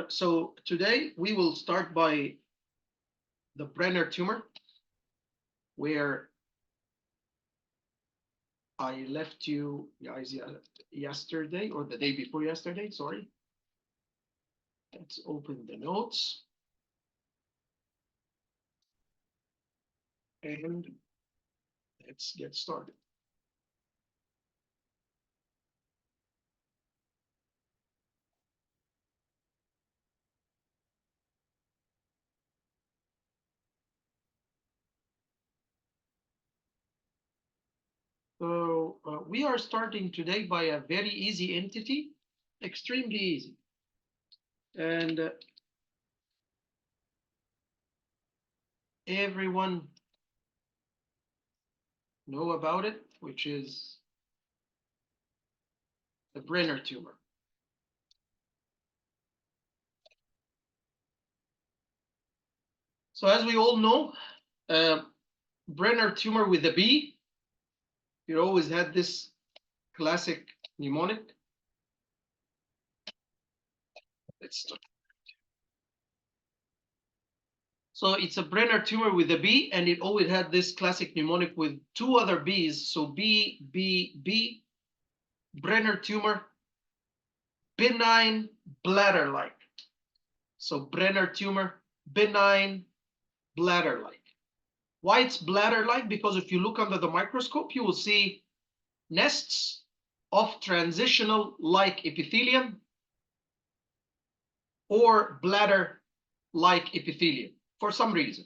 So today we will start by the Brenner tumor, where I left you guys yesterday or the day before yesterday, sorry. Let's open the notes. And let's get started. So we are starting today by a very easy entity, extremely easy. And everyone know about it, which is the Brenner tumor. So as we all know, Brenner tumor with a B, you always had this classic mnemonic. Let's start. So it's a Brenner tumor with a B, and it always had this classic mnemonic with two other B's. So B, B, B, Brenner tumor, benign bladder-like. So Brenner tumor, benign bladder-like. Why it's bladder-like? Because if you look under the microscope, you will see nests of transitional-like epithelium or bladder-like epithelium for some reason.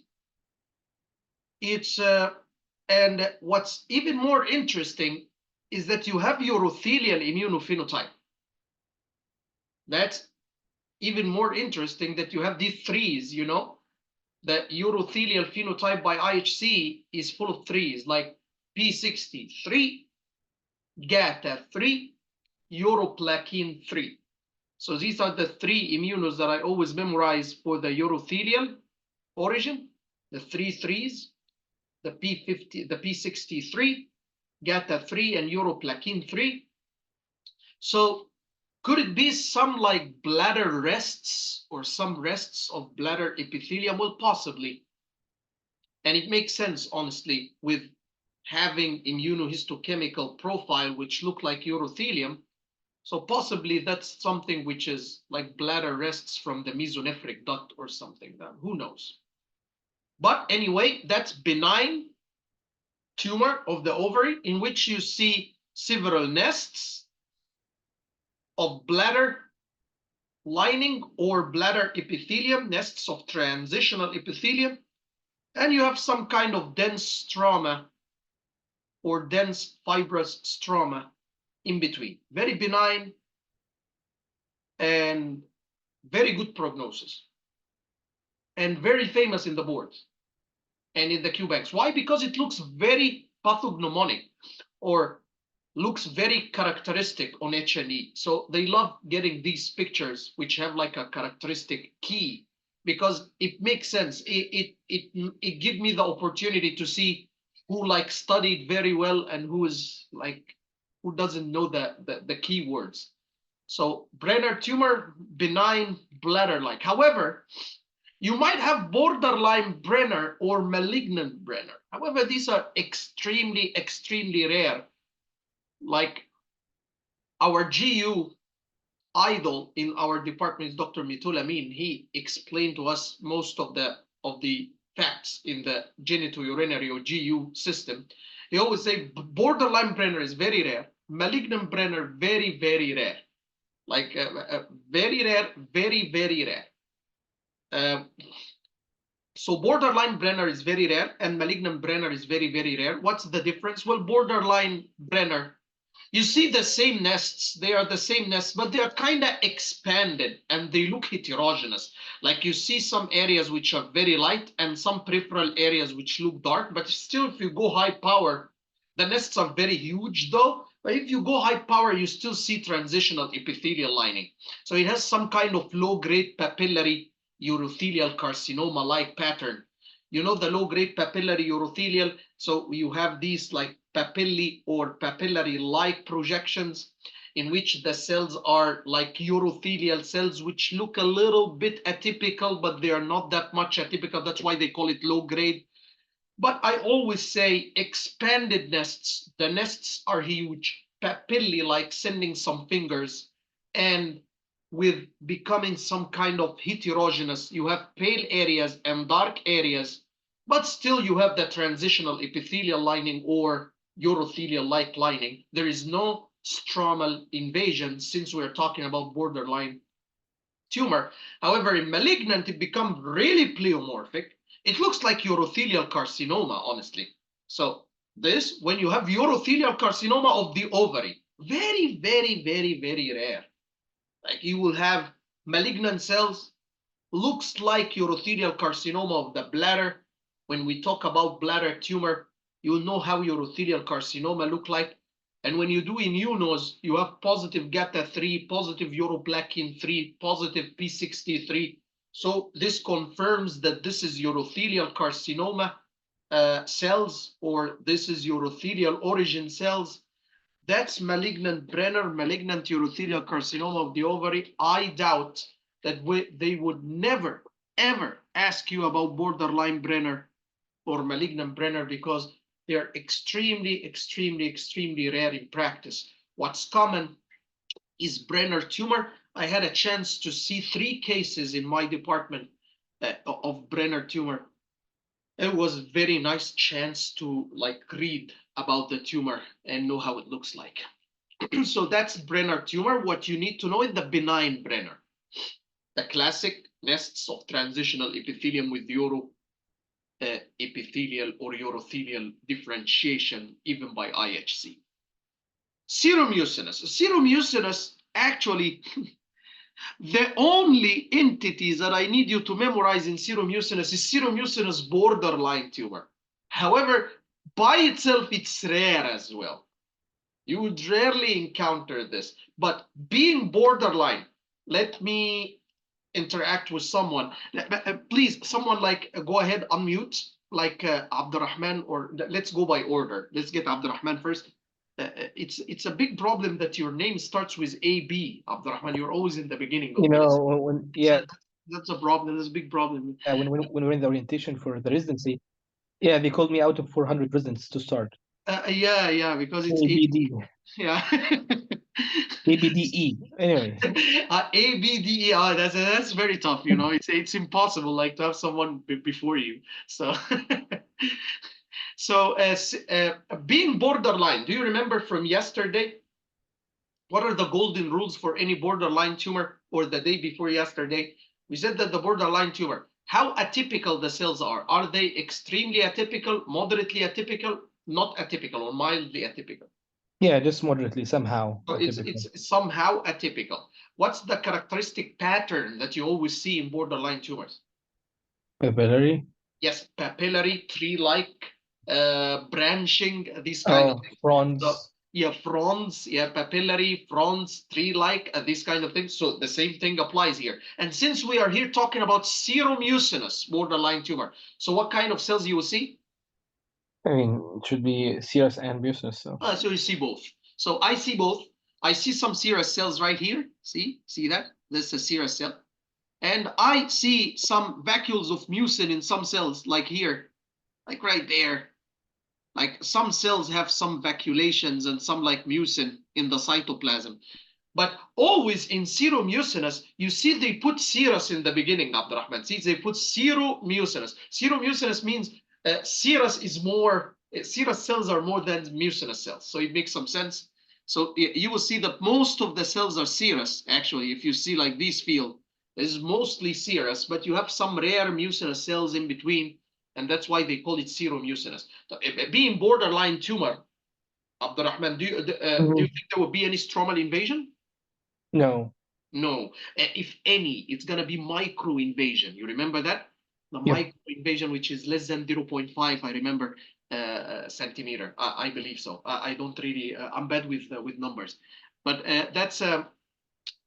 It's and what's even more interesting is that you have urothelial immunophenotype. That's even more interesting, that you have these threes, you know. The urothelial phenotype by IHC is full of threes, like P63, GATA3, uroplakin 3. So these are the three immunos that I always memorize for the urothelial origin, the three threes, the P50, the P63, GATA3, and uroplakin 3. So could it be some like bladder rests or some rests of bladder epithelium? Well, possibly. And it makes sense, honestly, with having immunohistochemical profile which look like urothelium. So possibly that's something which is like bladder rests from the mesonephric duct or something. That who knows? But anyway, that's benign tumor of the ovary in which you see several nests of bladder lining or bladder epithelium, nests of transitional epithelium, and you have some kind of dense stroma or dense fibrous stroma in between. Very benign and very good prognosis, and very famous in the boards and in the QBanks. Why? Because it looks very pathognomonic or looks very characteristic on H&E. So they love getting these pictures which have like a characteristic key, because it makes sense. It gives me the opportunity to see who like studied very well and who is like, who doesn't know the keywords. So Brenner tumor, benign bladder-like. However, you might have borderline Brenner or malignant Brenner. However, these are extremely, extremely rare. Like our GU idol in our department is Dr. Mitul Amin. He explained to us most of the facts in the genitourinary or GU system. He always say borderline Brenner is very rare, malignant Brenner very, very rare. Like very rare, very, very rare. So borderline Brenner is very rare and malignant Brenner is very, very rare. What's the difference? Well, borderline Brenner, you see the same nests, they are the same nests, but they are kind of expanded and they look heterogeneous. Like you see some areas which are very light and some peripheral areas which look dark, but still if you go high power, the nests are very huge though. But if you go high power, you still see transitional epithelial lining. So it has some kind of low-grade papillary urothelial carcinoma-like pattern. You know the low-grade papillary urothelial, so you have these like papillae or papillary-like projections. in which the cells are like urothelial cells, which look a little bit atypical, but they are not that much atypical. That's why they call it low grade. But I always say expanded nests, the nests are huge, papillae like sending some fingers, and with becoming some kind of heterogeneous, you have pale areas and dark areas, but still you have the transitional epithelial lining or urothelial-like lining. There is no stromal invasion since we're talking about borderline tumor. However, in malignant, it becomes really pleomorphic. It looks like urothelial carcinoma, honestly. So this, when you have urothelial carcinoma of the ovary, very, very, very, very rare. Like you will have malignant cells, looks like urothelial carcinoma of the bladder. When we talk about bladder tumor, you'll know how urothelial carcinoma look like. And when you do immunos, you have positive GATA3, positive uroplakin-3, positive P63. So this confirms that this is urothelial carcinoma cells, or this is urothelial origin cells. That's malignant Brenner, malignant urothelial carcinoma of the ovary. I doubt that they would never, ever ask you about borderline Brenner or malignant Brenner because they're extremely, extremely, extremely rare in practice. What's common is Brenner tumor. I had a chance to see 3 cases in my department of Brenner tumor. It was a very nice chance to like read about the tumor and know how it looks like. So that's Brenner tumor. What you need to know is the benign Brenner, the classic nests of transitional epithelium with epithelial or urothelial differentiation, even by IHC. Serum mucinous. Serum mucinous, actually, the only entities that I need you to memorize in serum mucinous is serum mucinous borderline tumor. However, by itself, it's rare as well. You would rarely encounter this, but being borderline, let me interact with someone. Please, someone like go ahead, unmute, like Abdurrahman, or let's go by order. Let's get Abdurrahman first. It's a big problem that your name starts with AB, Abdurrahman. You're always in the beginning of You this. know, That's a problem. That's a big problem. when we're in the orientation for the residency, yeah, they called me out of 400 residents to start. Yeah, because it's ABD, yeah. ABDE. Anyway, ABDE. That's very tough. You know, it's impossible like to have someone before you. So. So, being borderline, do you remember from yesterday? What are the golden rules for any borderline tumor, or the day before yesterday? We said that the borderline tumor, how atypical the cells are. Are they extremely atypical, moderately atypical, not atypical, or mildly atypical? yeah, just moderately somehow. So it's somehow atypical. What's the characteristic pattern that you always see in borderline tumors? Papillary. Yes, papillary, tree-like, branching, these kind of things. Fronds. So, yeah, fronds, yeah, papillary, fronds, tree-like, these kind of things. So the same thing applies here. And since we are here talking about seromucinous borderline tumor, so what kind of cells you will see? I mean, it should be serous and mucinous. So you see both. So I see both. I see some serous cells right here. See that? This is a serous cell. And I see some vacuoles of mucin in some cells, like here, like right there. Like some cells have some vacuolations and some like mucin in the cytoplasm. But always in seromucinous, you see they put serous in the beginning, Abdurrahman. See, they put seromucinous. Seromucinous means serous is more, serous cells are more than mucinous cells. So it makes some sense. So you will see that most of the cells are serous, actually. If you see like this field, is mostly serous, but you have some rare mucinous cells in between, and that's why they call it seromucinous. So, being borderline tumor, Abdurrahman, do you think there will be any stromal invasion? No. No. If any, it's going to be micro invasion. You remember that? The micro invasion, which is less than 0.5, I remember, centimeter. I believe so. I don't really, I'm bad with numbers. But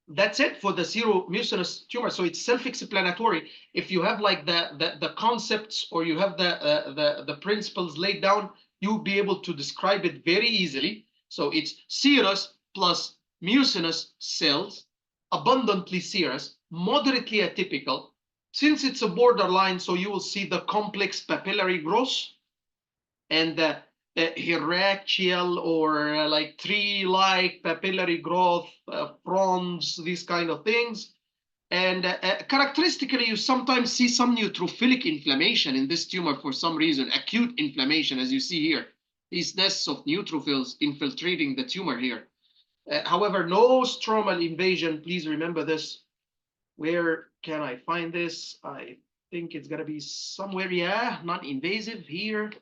that's it for the seromucinous tumor. So it's self-explanatory. If you have like the concepts, or you have the principles laid down, you'll be able to describe it very easily. So it's serous plus mucinous cells, abundantly serous, moderately atypical. Since it's a borderline, so you will see the complex papillary growth and the hierarchical or like tree-like papillary growth, fronds, these kind of things. And characteristically, you sometimes see some neutrophilic inflammation in this tumor for some reason, acute inflammation, as you see here. These nests of neutrophils infiltrating the tumor here. However, no stromal invasion. Please remember this. Where can I find this? I think it's going to be somewhere. Yeah, non-invasive here.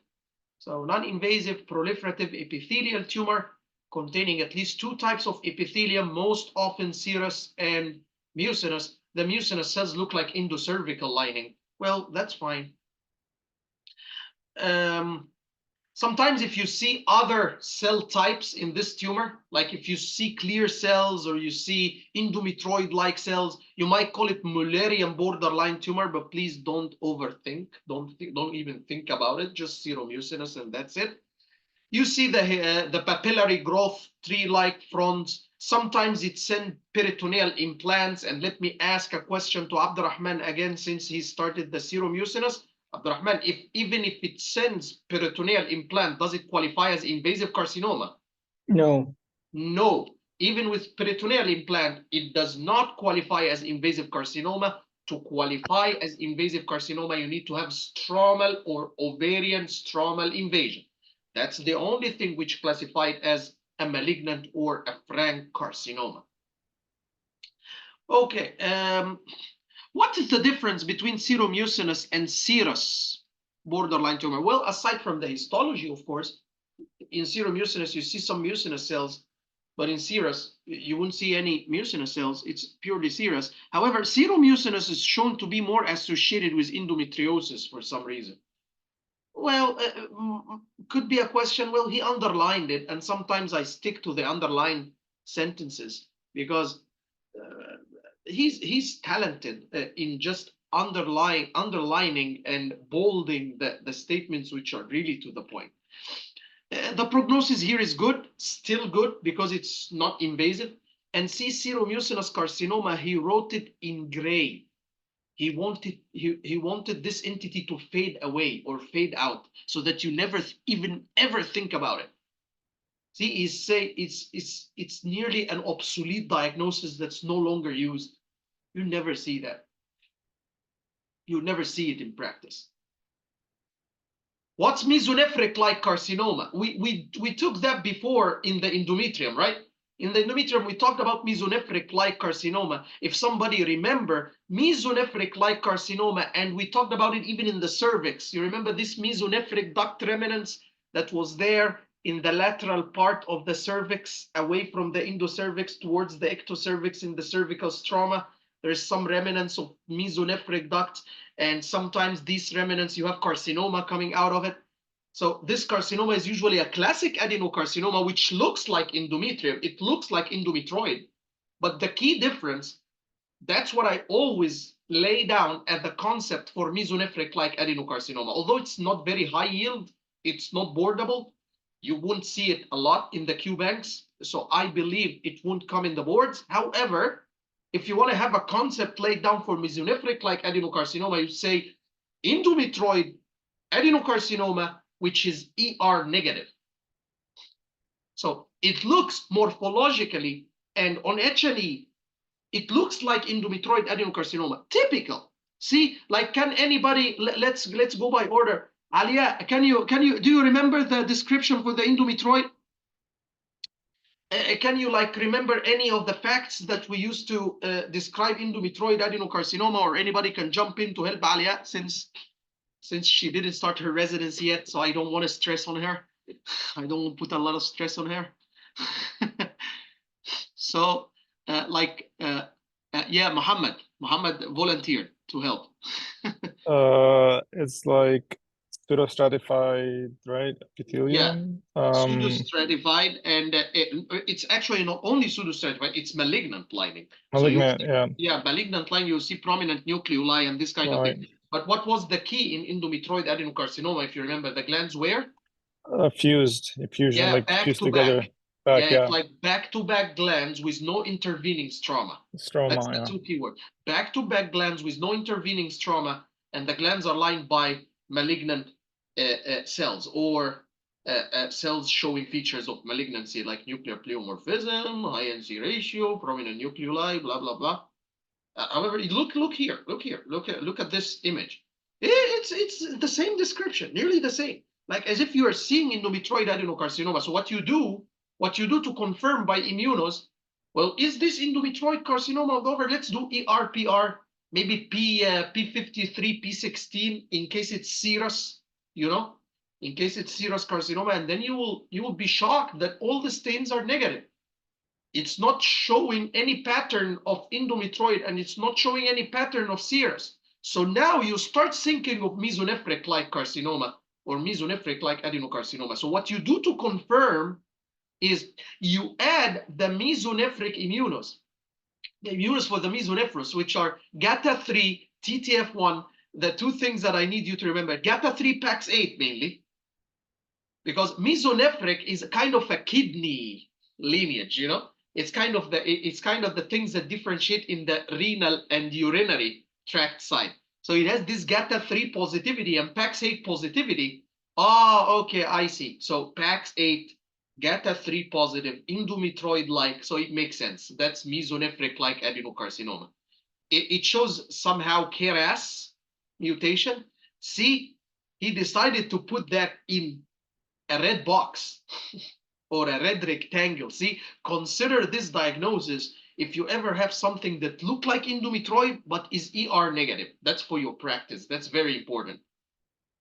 So non-invasive proliferative epithelial tumor containing at least two types of epithelium, most often serous and mucinous. The mucinous cells look like endocervical lining. Well, that's fine. Sometimes if you see other cell types in this tumor, like if you see clear cells or you see endometrioid-like cells, you might call it Mullerian borderline tumor, but please don't overthink. Don't even think about it. Just seromucinous and that's it. You see the papillary growth tree-like fronds. Sometimes it's in peritoneal implants. And let me ask a question to Abdurrahman again, since he started the seromucinous. Abdurrahman, even if it sends peritoneal implant, does it qualify as invasive carcinoma? No. No. Even with peritoneal implant, it does not qualify as invasive carcinoma. To qualify as invasive carcinoma, you need to have stromal or ovarian stromal invasion. That's the only thing which classified as a malignant or a frank carcinoma. Okay. What is the difference between seromucinous and serous borderline tumor? Well, aside from the histology, of course, in seromucinous, you see some mucinous cells, but in serous, you wouldn't see any mucinous cells. It's purely serous. However, seromucinous is shown to be more associated with endometriosis for some reason. Well, could be a question. Well, he underlined it, and sometimes I stick to the underlined sentences because he's talented in just underlining and bolding the statements which are really to the point. The prognosis here is good, still good, because it's not invasive. And see seromucinous carcinoma, he wrote it in gray. He wanted this entity to fade away or fade out so that you never even ever think about it. See, he's say it's nearly an obsolete diagnosis that's no longer used. You never see that. You never see it in practice. What's mesonephric-like carcinoma? We took that before in the endometrium, right? In the endometrium, we talked about mesonephric-like carcinoma. If somebody remember mesonephric-like carcinoma, and we talked about it even in the cervix. You remember this mesonephric duct remnants that was there in the lateral part of the cervix, away from the endocervix towards the ectocervix in the cervical stroma. There's some remnants of mesonephric ducts, and sometimes these remnants, you have carcinoma coming out of it. So this carcinoma is usually a classic adenocarcinoma, which looks like endometrium. It looks like endometrioid. But the key difference, that's what I always lay down at the concept for mesonephric-like adenocarcinoma. Although it's not very high yield, it's not boardable, you won't see it a lot in the Q banks. So I believe it won't come in the boards. However, if you want to have a concept laid down for mesonephric-like adenocarcinoma, you say endometrioid adenocarcinoma, which is ER negative. So it looks morphologically and on H&E, it looks like endometrioid adenocarcinoma, typical. See, like, can anybody, let's go by order. Alia, do you remember the description for the endometrioid? Can you like remember any of the facts that we used to describe endometrioid adenocarcinoma, or anybody can jump in to help Alia since she didn't start her residency yet, so I don't want to stress on her. I don't want to put a lot of stress on her. So yeah, Muhammad volunteered to help. It's like pseudostratified, right? Epithelium. Yeah, pseudostratified, and it's actually not only pseudostratified, it's malignant lining. Malignant, so yeah, malignant lining, you'll see prominent nucleoli and this kind of thing. But what was the key in endometrioid adenocarcinoma, if you remember? The glands were? Fused, effusion, yeah, like back fused to together. back. Back, It's like back-to-back glands with no intervening stroma. stroma, That's the two keywords. Back-to-back glands with no intervening stroma, and the glands are lined by malignant cells or cells showing features of malignancy like nuclear pleomorphism, high NC ratio, prominent nucleoli, blah, blah, blah. However, look here, look at this image. It's the same description, nearly the same. Like as if you are seeing endometrioid adenocarcinoma. So what you do to confirm by immunos, well, is this endometrioid carcinoma of the ovary? Let's do ER, PR, maybe P53, P16 in case it's serous, in case it's serous carcinoma, and then you will be shocked that all the stains are negative. It's not showing any pattern of endometrioid, and it's not showing any pattern of serous. So now you start thinking of mesonephric-like carcinoma or mesonephric-like adenocarcinoma. So what you do to confirm is you add the mesonephric immunos, the immunos for the mesonephros, which are GATA3, TTF1, the two things that I need you to remember. GATA3, PAX8 mainly, because mesonephric is kind of a kidney lineage, It's kind of the things that differentiate in the renal and urinary tract side. So it has this GATA3 positivity and PAX8 positivity. Oh, okay, I see. So PAX8, GATA3 positive, endometrioid-like, so it makes sense. That's mesonephric-like adenocarcinoma. It shows somehow KRAS mutation. See, he decided to put that in a red box or a red rectangle. See, consider this diagnosis if you ever have something that look like endometrioid but is ER negative. That's for your practice. That's very important.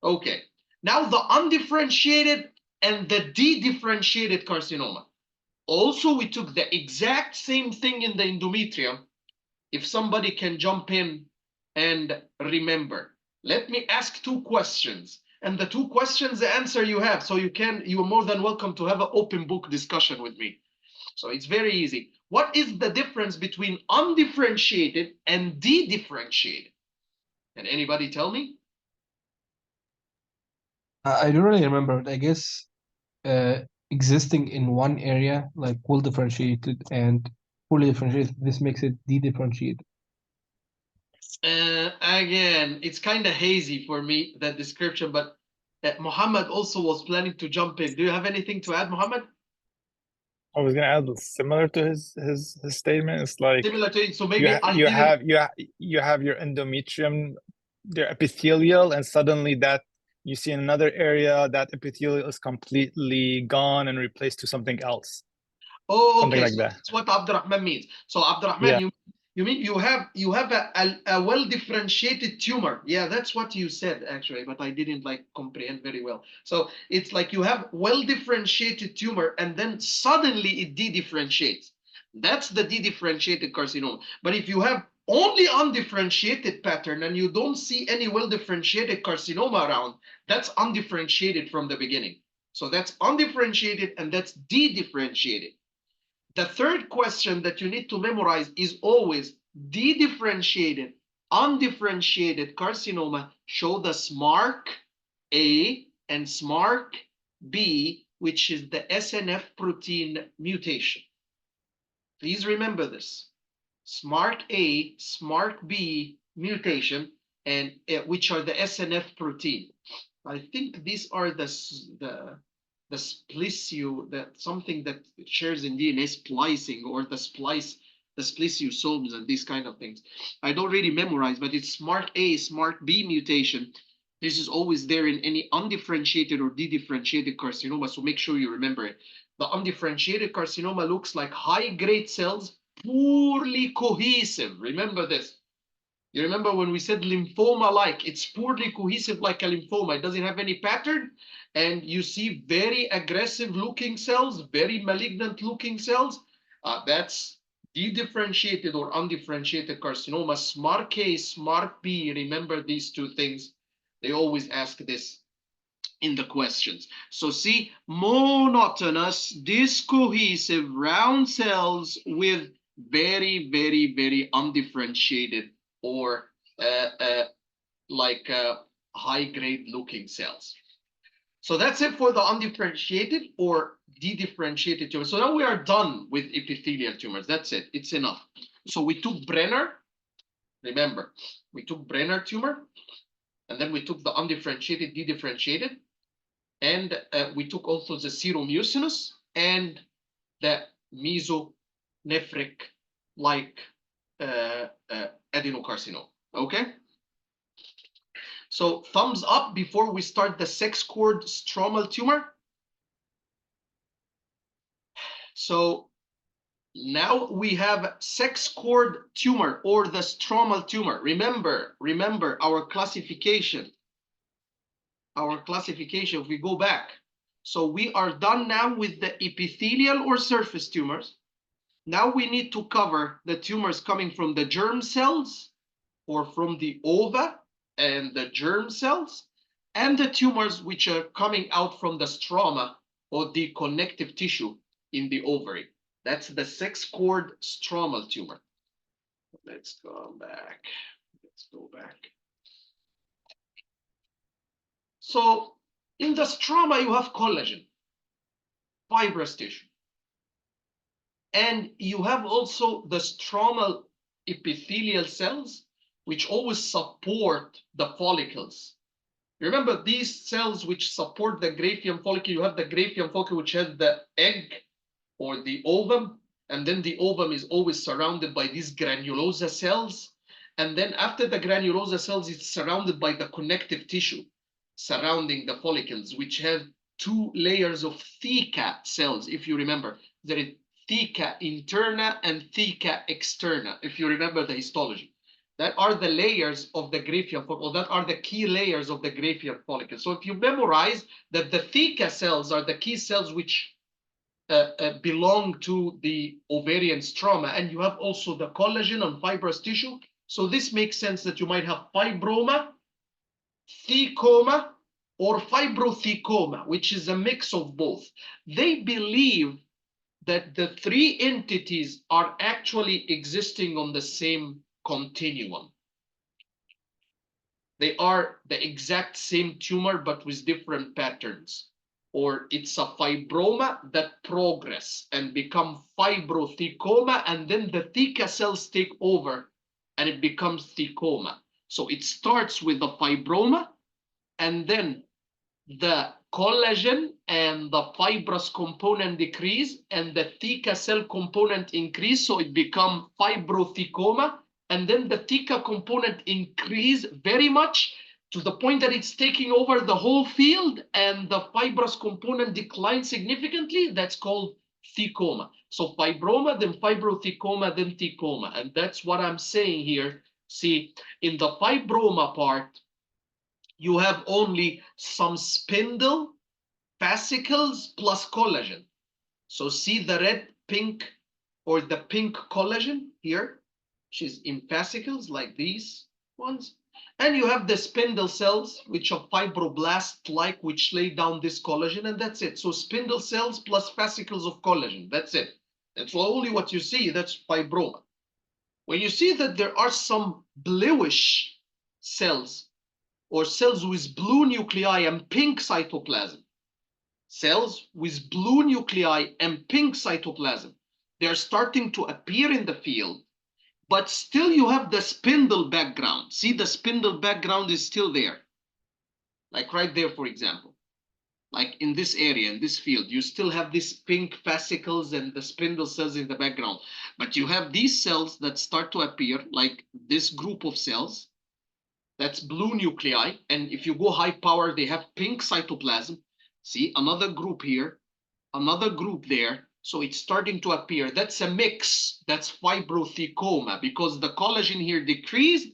Okay, now the undifferentiated and the dedifferentiated carcinoma. Also, we took the exact same thing in the endometrium. If somebody can jump in and remember, let me ask two questions. And the two questions, the answer you have. So you are more than welcome to have an open book discussion with me. So it's very easy. What is the difference between undifferentiated and dedifferentiated? Can anybody tell me? I don't really remember, but I guess existing in one area, like well differentiated and fully differentiated, this makes it dedifferentiated. Again, it's kind of hazy for me, that description, but Muhammad also was planning to jump in. Do you have anything to add, Muhammad? I was gonna add similar to his statement. It's like Similar to, so maybe you have your endometrium, your epithelial, and suddenly that you see in another area that epithelial is completely gone and replaced to something else. Oh, something okay. like So that. that's what Abdurrahman means. So Abdurrahman, you mean you have a well differentiated tumor. Yeah, that's what you said actually, but I didn't like comprehend very well. So it's like you have well differentiated tumor and then suddenly it dedifferentiates. That's the dedifferentiated carcinoma. But if you have only undifferentiated pattern and you don't see any well differentiated carcinoma around, that's undifferentiated from the beginning. So that's undifferentiated and that's dedifferentiated. The third question that you need to memorize is always dedifferentiated, undifferentiated carcinoma show the SMARC A and SMARC B, which is the SNF protein mutation. Please remember this. SMARC A, SMARC B mutation, and which are the SNF protein. I think these are the splicio, that something that shares in DNA splicing, or the spliceosomes and these kind of things. I don't really memorize, but it's SMARC A, SMARC B mutation. This is always there in any undifferentiated or dedifferentiated carcinoma, so make sure you remember it. The undifferentiated carcinoma looks like high-grade cells, poorly cohesive. Remember this. You remember when we said lymphoma-like, it's poorly cohesive like a lymphoma. It doesn't have any pattern, and you see very aggressive-looking cells, very malignant-looking cells. That's dedifferentiated or undifferentiated carcinoma. SMARC A, SMARC B, remember these two things. They always ask this in the questions. So see, monotonous, discohesive, round cells with very, very, very undifferentiated or high-grade looking cells. So that's it for the undifferentiated or dedifferentiated tumors. So now we are done with epithelial tumors. That's it. It's enough. So we took Brenner. Remember, we took Brenner tumor, and then we took the undifferentiated, dedifferentiated, and we took also the seromucinous and the mesonephric-like adenocarcinoma. Okay? So thumbs up before we start the sex cord stromal tumor. So now we have sex cord tumor or the stromal tumor. Remember our classification. If we go back. So we are done now with the epithelial or surface tumors. Now we need to cover the tumors coming from the germ cells or from the ova and the germ cells, and the tumors which are coming out from the stroma or the connective tissue in the ovary. That's the sex cord stromal tumor. Let's go back. So in the stroma, you have collagen, fibrous tissue. And you have also the stromal epithelial cells, which always support the follicles. Remember these cells which support the graphium follicle, you have the graphium follicle which has the egg or the ovum, and then the ovum is always surrounded by these granulosa cells. And then after the granulosa cells, it's surrounded by the connective tissue surrounding the follicles, which have two layers of theca cells. If you remember, there is theca interna and theca externa, if you remember the histology. That are the layers of the graphium follicle, that are the key layers of the graphium follicle. So if you memorize that the theca cells are the key cells which belong to the ovarian stroma, and you have also the collagen and fibrous tissue. So this makes sense that you might have fibroma, thecoma, or fibrothecoma, which is a mix of both. They believe that the three entities are actually existing on the same continuum. They are the exact same tumor, but with different patterns. Or it's a fibroma that progress and become fibrothecoma, and then the theca cells take over and it becomes thecoma. So it starts with the fibroma, and then the collagen and the fibrous component decrease and the theca cell component increase, so it becomes fibrothecoma, and then the theca component increase very much to the point that it's taking over the whole field, and the fibrous component declines significantly. That's called thecoma. So fibroma, then fibrothecoma, then thecoma. And that's what I'm saying here. See, in the fibroma part, you have only some spindle, fascicles, plus collagen. So see the red, pink, or the pink collagen here? She's in fascicles like these ones. And you have the spindle cells, which are fibroblast-like, which lay down this collagen, and that's it. So spindle cells plus fascicles of collagen, that's it. That's only what you see, that's fibroma. When you see that there are some bluish cells, or cells with blue nuclei and pink cytoplasm, cells with blue nuclei and pink cytoplasm, they're starting to appear in the field, but still you have the spindle background. See, the spindle background is still there. Like right there, for example, like in this area, in this field, you still have these pink fascicles and the spindle cells in the background. But you have these cells that start to appear, like this group of cells, that's blue nuclei. And if you go high power, they have pink cytoplasm. See, another group here, another group there. So it's starting to appear. That's a mix. That's fibrothecoma, because the collagen here decreased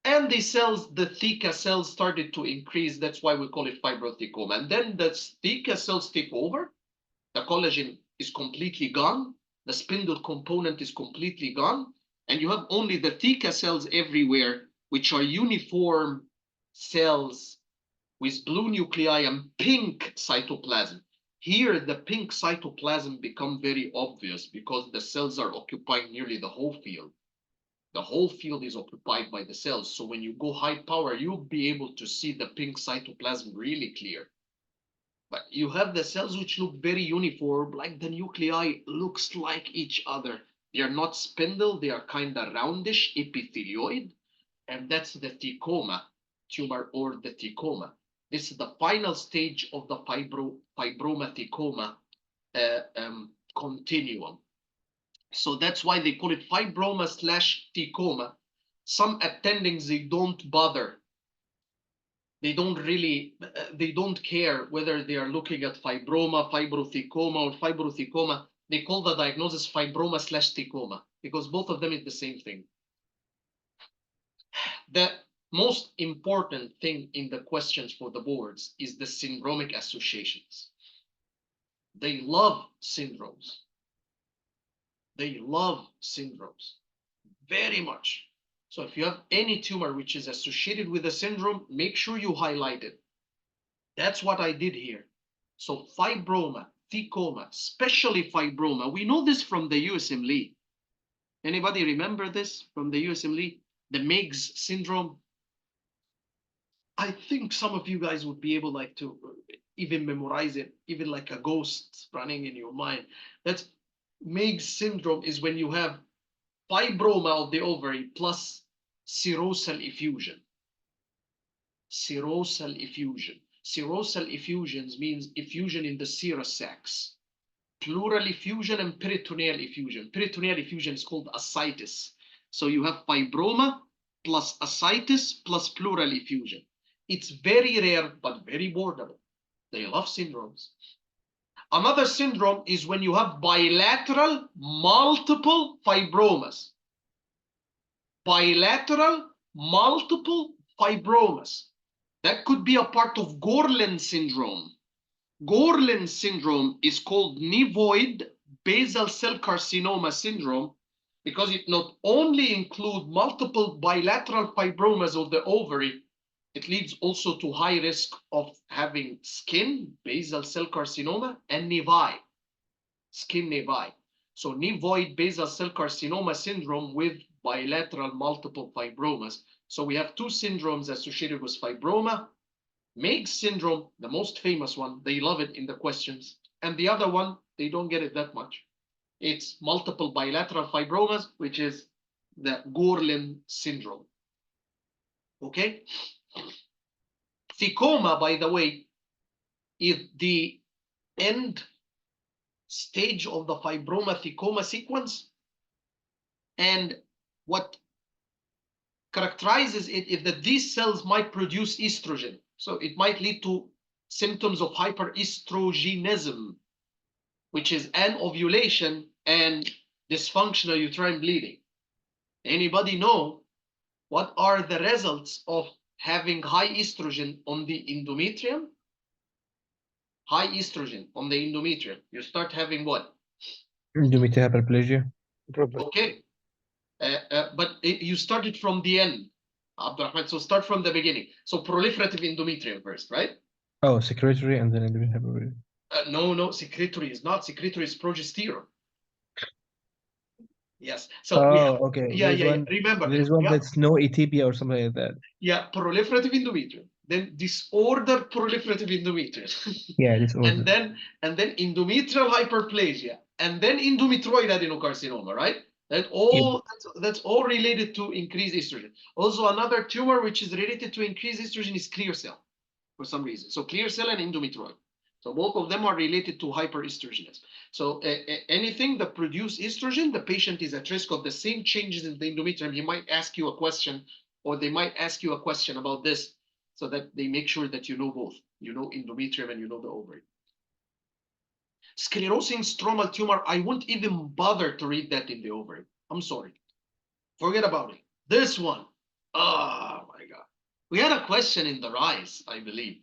and the cells, the theca cells started to increase. That's why we call it fibrothecoma. And then the theca cells take over. The collagen is completely gone. The spindle component is completely gone. And you have only the theca cells everywhere, which are uniform cells with blue nuclei and pink cytoplasm. Here, the pink cytoplasm become very obvious because the cells are occupying nearly the whole field. The whole field is occupied by the cells. So when you go high power, you'll be able to see the pink cytoplasm really clear. But you have the cells which look very uniform, like the nuclei looks like each other. They are not spindle, they are kind of roundish, epithelioid, and that's the thecoma tumor or the thecoma. This is the final stage of the fibroma thecoma continuum. So that's why they call it fibroma / thecoma. Some attendings, they don't bother. They don't care whether they are looking at fibroma, fibrothecoma, or fibrothecoma. They call the diagnosis fibroma / thecoma because both of them is the same thing. The most important thing in the questions for the boards is the syndromic associations. They love syndromes. They love syndromes very much. So if you have any tumor which is associated with a syndrome, make sure you highlight it. That's what I did here. So fibroma, thecoma, especially fibroma. We know this from the USMLE. Anybody remember this from the USMLE? The Meigs syndrome. I think some of you guys would be able like to even memorize it, even like a ghost running in your mind. That's Meigs syndrome is when you have fibroma of the ovary plus serosal effusion. Serosal effusion. Serosal effusions means effusion in the serous sacs. Pleural effusion and peritoneal effusion. Peritoneal effusion is called ascites. So you have fibroma plus ascites plus pleural effusion. It's very rare, but very boardable. They love syndromes. Another syndrome is when you have bilateral multiple fibromas. Bilateral multiple fibromas. That could be a part of Gorlin syndrome. Gorlin syndrome is called nevoid basal cell carcinoma syndrome because it not only includes multiple bilateral fibromas of the ovary, it leads also to high risk of having skin, basal cell carcinoma, and nevi, skin nevi. So nevoid basal cell carcinoma syndrome with bilateral multiple fibromas. So we have two syndromes associated with fibroma. Meigs syndrome, the most famous one, they love it in the questions. And the other one, they don't get it that much. It's multiple bilateral fibromas, which is the Gorlin syndrome. Okay? Thecoma, by the way, is the end stage of the fibroma thecoma sequence. And what characterizes it is that these cells might produce estrogen. So it might lead to symptoms of hyperestrogenism, which is anovulation and dysfunctional uterine bleeding. Anybody know what are the results of having high estrogen on the endometrium? High estrogen on the endometrium. You start having what? Endometrial hyperplasia. Okay. But you started from the end, Abdurrahman. So start from the beginning. So proliferative endometrium first, right? Oh, secretory and then endometrial hyperplasia. No, secretory is not. Secretory is progesterone. Yes. So okay. yeah. Remember, there's one that's no atypia or something like that. Yeah, proliferative endometrium. Then disordered proliferative endometrium. Yeah, disorder. and then endometrial hyperplasia, and then endometrioid adenocarcinoma, right? That's all related to increased estrogen. Also, another tumor which is related to increased estrogen is clear cell for some reason. So clear cell and endometrioid. So both of them are related to hyperestrogenism. So anything that produces estrogen, the patient is at risk of the same changes in the endometrium. He might ask you a question, or they might ask you a question about this, so that they make sure that you know both. You know endometrium and you know the ovary. Sclerosing stromal tumor, I won't even bother to read that in the ovary. I'm sorry. Forget about it. This one. Oh my God. We had a question in the RISE, I believe.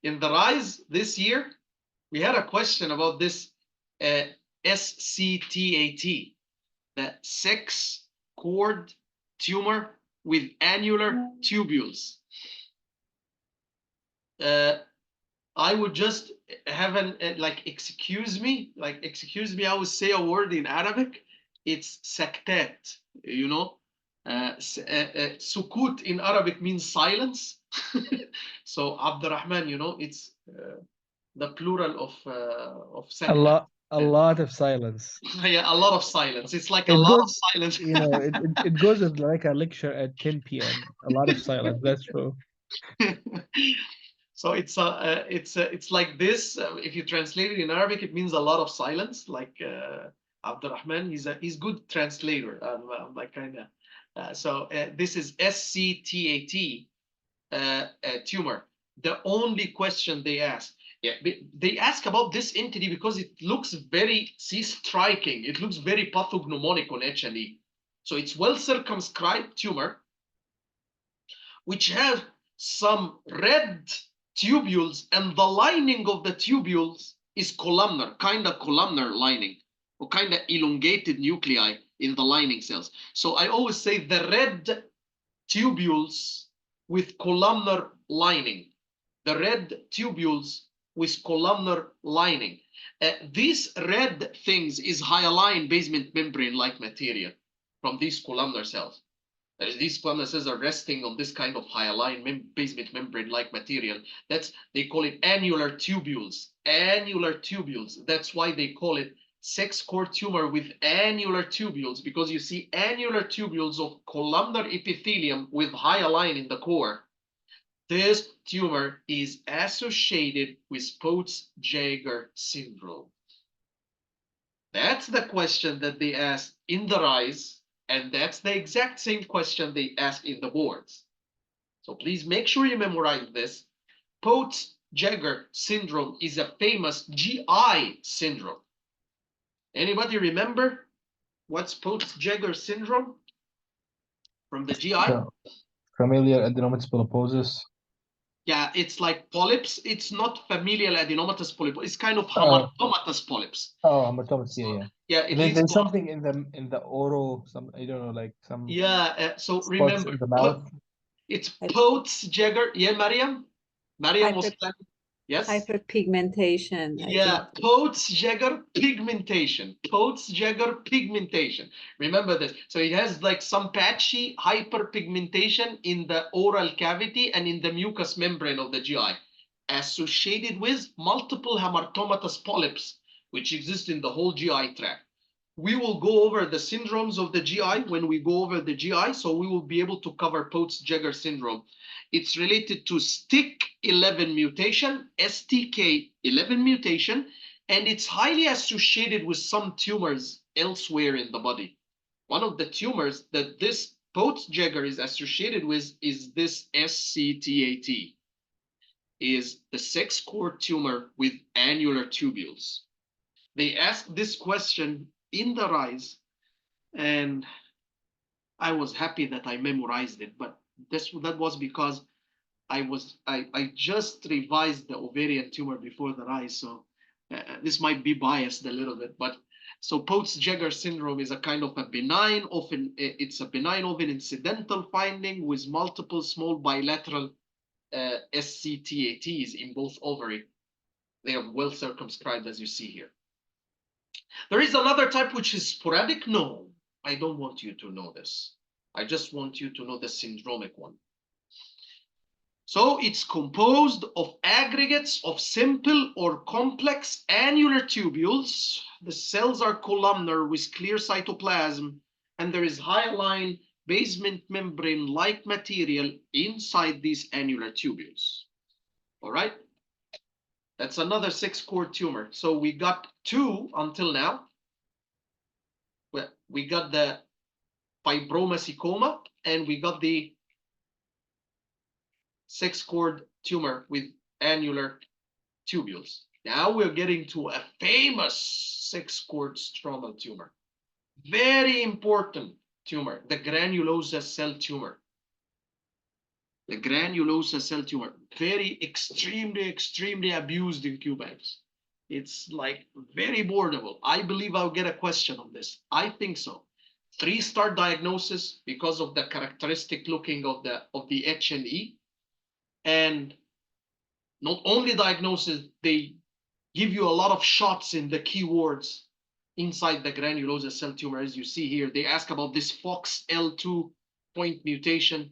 In the RISE this year, we had a question about this SCTAT, the sex cord tumor with annular tubules. I would just have excuse me, I would say a word in Arabic. It's saktat, you know. Sukut in Arabic means silence. So Abdurrahman, you know, it's the plural of A Sahla. lot of silence. Yeah, a lot of silence. It's like a It lot of goes, silence. you know, it goes as like a lecture at 10 p.m. A lot of silence. That's true. So it's like this. If you translate it in Arabic, it means a lot of silence. Like Abdurrahman, he's good translator. I'm like kind of. This is SCTAT tumor. The only question they ask, yeah, they ask about this entity because it looks very striking. It looks very pathognomonic on H&E. So it's well circumscribed tumor, which has some red tubules, and the lining of the tubules is columnar, kind of columnar lining, or kind of elongated nuclei in the lining cells. So I always say the red tubules with columnar lining, the red tubules with columnar lining. These red things is hyaline basement membrane-like material from these columnar cells. These columnar cells are resting on this kind of hyaline basement membrane-like material. They call it annular tubules. Annular tubules. That's why they call it sex cord tumor with annular tubules, because you see annular tubules of columnar epithelium with hyaline in the core. This tumor is associated with Peutz-Jeghers syndrome. That's the question that they asked in the RISE, and that's the exact same question they ask in the boards. So please make sure you memorize this. Peutz-Jeghers syndrome is a famous GI syndrome. Anybody remember what's Peutz-Jeghers syndrome from the GI? So, familial adenomatous polyposis. Yeah, it's like polyps. It's not familial adenomatous polyp. It's kind of hamartomatous polyps. Oh, hamartomatous. Yeah. Yeah, it There's leads to something in the oral, some, I don't know, like some so spots remember, in the mouth. it's Peutz-Jeghers. Yeah, Mariam? Mariam was planning. Yes? Hyperpigmentation. Yeah, Peutz-Jeghers pigmentation. Peutz-Jeghers pigmentation. Remember this. So it has like some patchy hyperpigmentation in the oral cavity and in the mucous membrane of the GI, associated with multiple hamartomatous polyps, which exist in the whole GI tract. We will go over the syndromes of the GI when we go over the GI, so we will be able to cover Peutz-Jeghers syndrome. It's related to STK11 mutation, STK11 mutation, and it's highly associated with some tumors elsewhere in the body. One of the tumors that this Peutz-Jeghers is associated with is this SCTAT, is the sex cord tumor with annular tubules. They asked this question in the RISE, and I was happy that I memorized it, but that was because I just revised the ovarian tumor before the RISE, so this might be biased a little bit, but so Peutz-Jeghers syndrome is a kind of a benign, it's a benign often incidental finding with multiple small bilateral SCTATs in both ovary. They are well circumscribed, as you see here. There is another type which is sporadic. No, I don't want you to know this. I just want you to know the syndromic one. So it's composed of aggregates of simple or complex annular tubules. The cells are columnar with clear cytoplasm, and there is hyaline basement membrane-like material inside these annular tubules. All right? That's another sex cord tumor. So we got two until now. We got the fibromacicoma, and we got the sex cord tumor with annular tubules. Now we're getting to a famous sex cord stromal tumor. Very important tumor, the granulosa cell tumor. The granulosa cell tumor, very extremely abused in QBanks. It's like very boardable. I believe I'll get a question on this. I think so. 3-star diagnosis because of the characteristic looking of the H&E. And not only diagnosis, they give you a lot of shots in the keywords inside the granulosa cell tumor. As you see here, they ask about this FOXL2 point mutation.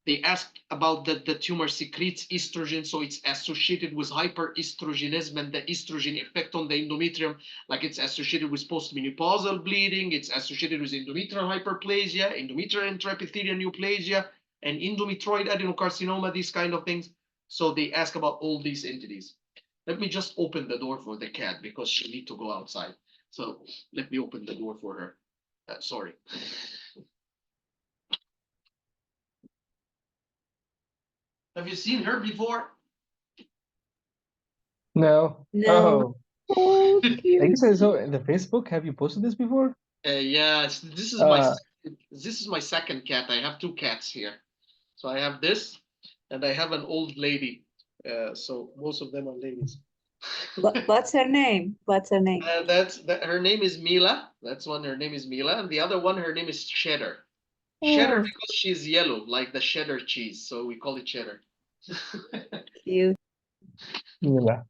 They ask about the tumor secretes estrogen, so it's associated with hyperestrogenism and the estrogen effect on the endometrium, like it's associated with postmenopausal bleeding, it's associated with endometrial hyperplasia, endometrial intraepithelial neoplasia, and endometrioid adenocarcinoma, these kind of things. So they ask about all these entities. Let me just open the door for the cat because she needs to go outside. So let me open the door for her. Sorry. Have you seen her before? No. No. Oh, Oh, I cute. guess I saw in the Facebook. Have you posted this before? Yes, this is my second cat. I have two cats here. So I have this, and I have an old lady. So most of them are ladies. What's her name? What's her name? Her name is Mila. That's one. Her name is Mila, and the other one, her name is Cheddar. Cheddar Oh, because she's yellow, like the cheddar cheese. So we call it Cheddar. cute. Yeah.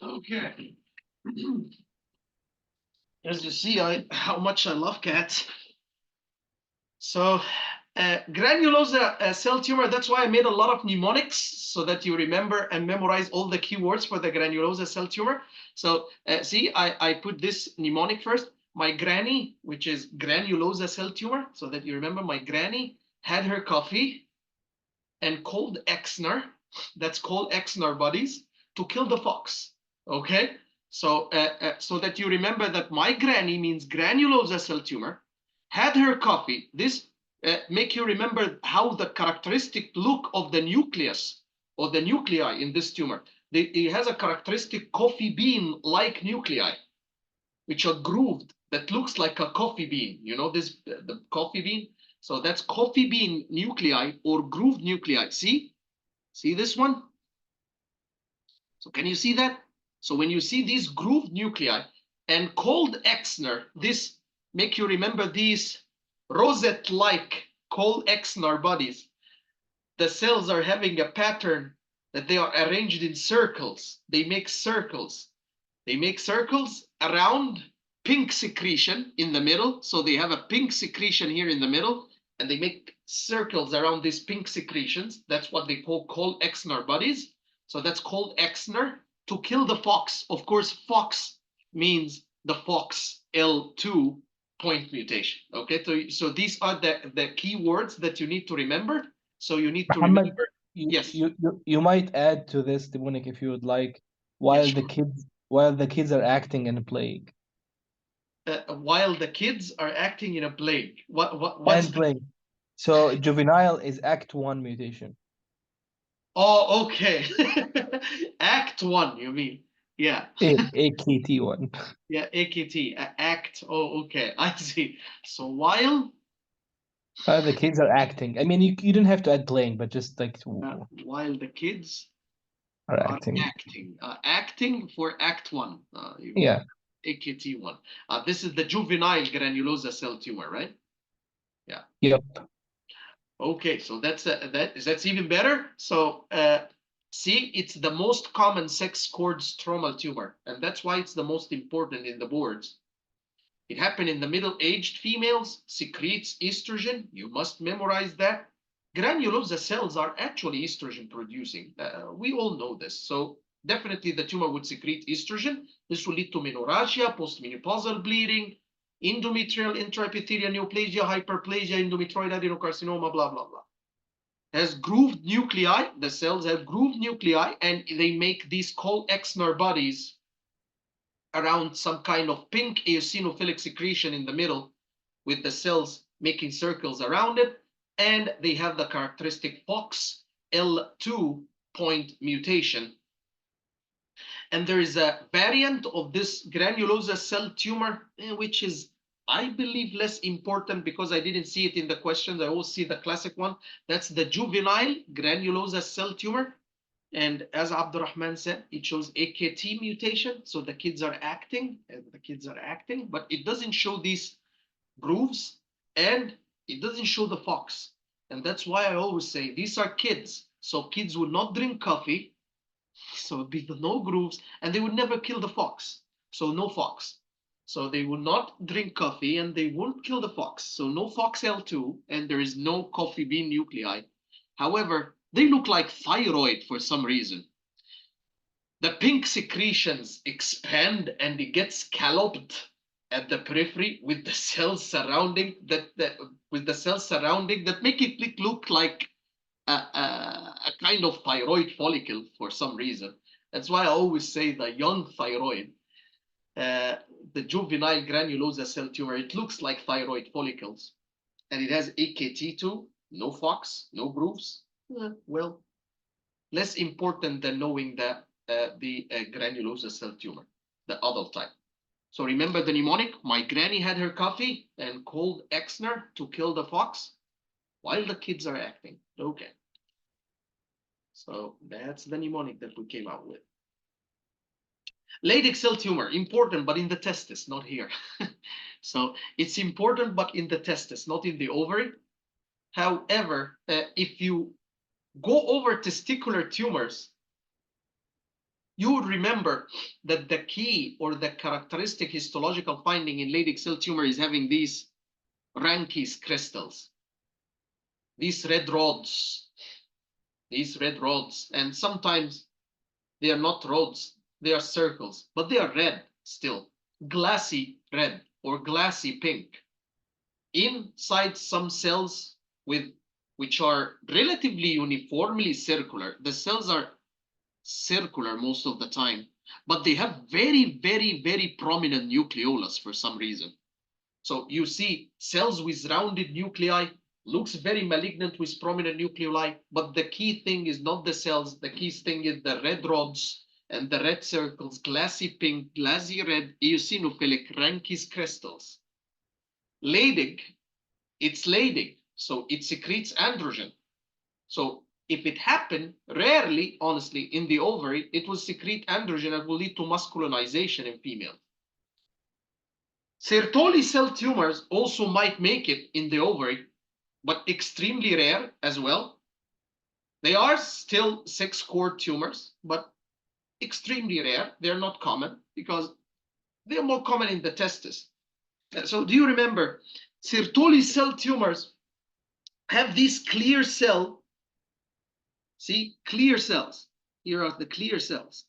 Okay. As you see, how much I love cats. So granulosa cell tumor, that's why I made a lot of mnemonics so that you remember and memorize all the keywords for the granulosa cell tumor. So see, I put this mnemonic first. My granny, which is granulosa cell tumor, so that you remember my granny had her coffee and called Exner, that's called Exner buddies, to kill the fox. Okay, so so that you remember that my granny means granulosa cell tumor, had her coffee. This make you remember how the characteristic look of the nucleus or the nuclei in this tumor. It has a characteristic coffee bean-like nuclei, which are grooved, that looks like a coffee bean. You know this, the coffee bean? So that's coffee bean nuclei or grooved nuclei. See this one? So can you see that? So when you see these grooved nuclei and cold Exner, this make you remember these rosette-like cold Exner bodies. The cells are having a pattern that they are arranged in circles. They make circles. They make circles around pink secretion in the middle. So they have a pink secretion here in the middle, and they make circles around these pink secretions. That's what they call Exner bodies. So that's called Exner to kill the fox. Of course, fox means the fox L2 point mutation. Okay, so these are the key words that you need to remember. So you need to Muhammad, remember. Yes. you might add to this, Demonic, if you would like, Yes, while the kids are acting and playing. While the kids are acting in a plague. What's And playing. So juvenile is Act 1 mutation. Oh, okay. Act 1, you mean? Yeah. AKT1. Yeah, AKT, act. Oh, okay. I see. So while The kids are acting. I mean, you don't have to add playing, but just like while the kids are are acting. acting for Act 1. You mean Yeah. AKT1. This is the juvenile granulosa cell tumor, right? Yeah. Yep. Okay, so that's even better. So see, it's the most common sex cord stromal tumor, and that's why it's the most important in the boards. It happened in the middle-aged females, secretes estrogen. You must memorize that. Granulosa cells are actually estrogen producing. We all know this. So definitely the tumor would secrete estrogen. This will lead to menorrhagia, postmenopausal bleeding, endometrial intraepithelial neoplasia, hyperplasia, endometrioid adenocarcinoma, blah, blah, blah. Has grooved nuclei. The cells have grooved nuclei, and they make these cold Exner bodies around some kind of pink eosinophilic secretion in the middle, with the cells making circles around it. And they have the characteristic FOX L2 point mutation. And there is a variant of this granulosa cell tumor, which is, I believe, less important because I didn't see it in the questions. I always see the classic one. That's the juvenile granulosa cell tumor. And as Abdurrahman said, it shows AKT mutation. So the kids are acting, but it doesn't show these grooves, and it doesn't show the fox. And that's why I always say these are kids. So kids would not drink coffee. So it'd be no grooves, and they would never kill the fox. So no fox. So they will not drink coffee and they won't kill the fox. So no FOXL2 and there is no coffee bean nuclei. However, they look like thyroid for some reason. The pink secretions expand and it gets scalloped at the periphery with the cells surrounding that make it look like a kind of thyroid follicle for some reason. That's why I always say the young thyroid, the juvenile granulosa cell tumor, it looks like thyroid follicles, and it has AKT2, no FOX, no grooves. Well, less important than knowing that the granulosa cell tumor, the adult type. So remember the mnemonic? My granny had her coffee and called Exner to kill the fox while the kids are acting. Okay. So that's the mnemonic that we came out with. Leydig cell tumor, important, but in the testis, not here. So it's important, but in the testis, not in the ovary. However, if you go over testicular tumors, you would remember that the key or the characteristic histological finding in Leydig cell tumor is having these Ranke's crystals, these red rods, and sometimes they are not rods, they are circles, but they are red still, glassy red or glassy pink. Inside some cells which are relatively uniformly circular. The cells are circular most of the time, but they have very, very, very prominent nucleolus for some reason. So you see cells with rounded nuclei, looks very malignant with prominent nucleoli, but the key thing is not the cells. The key thing is the red rods and the red circles, glassy pink, glassy red, eosinophilic Ranke's crystals. Leydig, it's Leydig, so it secretes androgen. So if it happened, rarely, honestly, in the ovary, it will secrete androgen and will lead to masculinization in females. Sertoli cell tumors also might make it in the ovary, but extremely rare as well. They are still sex-cord tumors, but extremely rare. They're not common because they're more common in the testis. So do you remember, Sertoli cell tumors have these clear cell, see, clear cells. Here are the clear cells.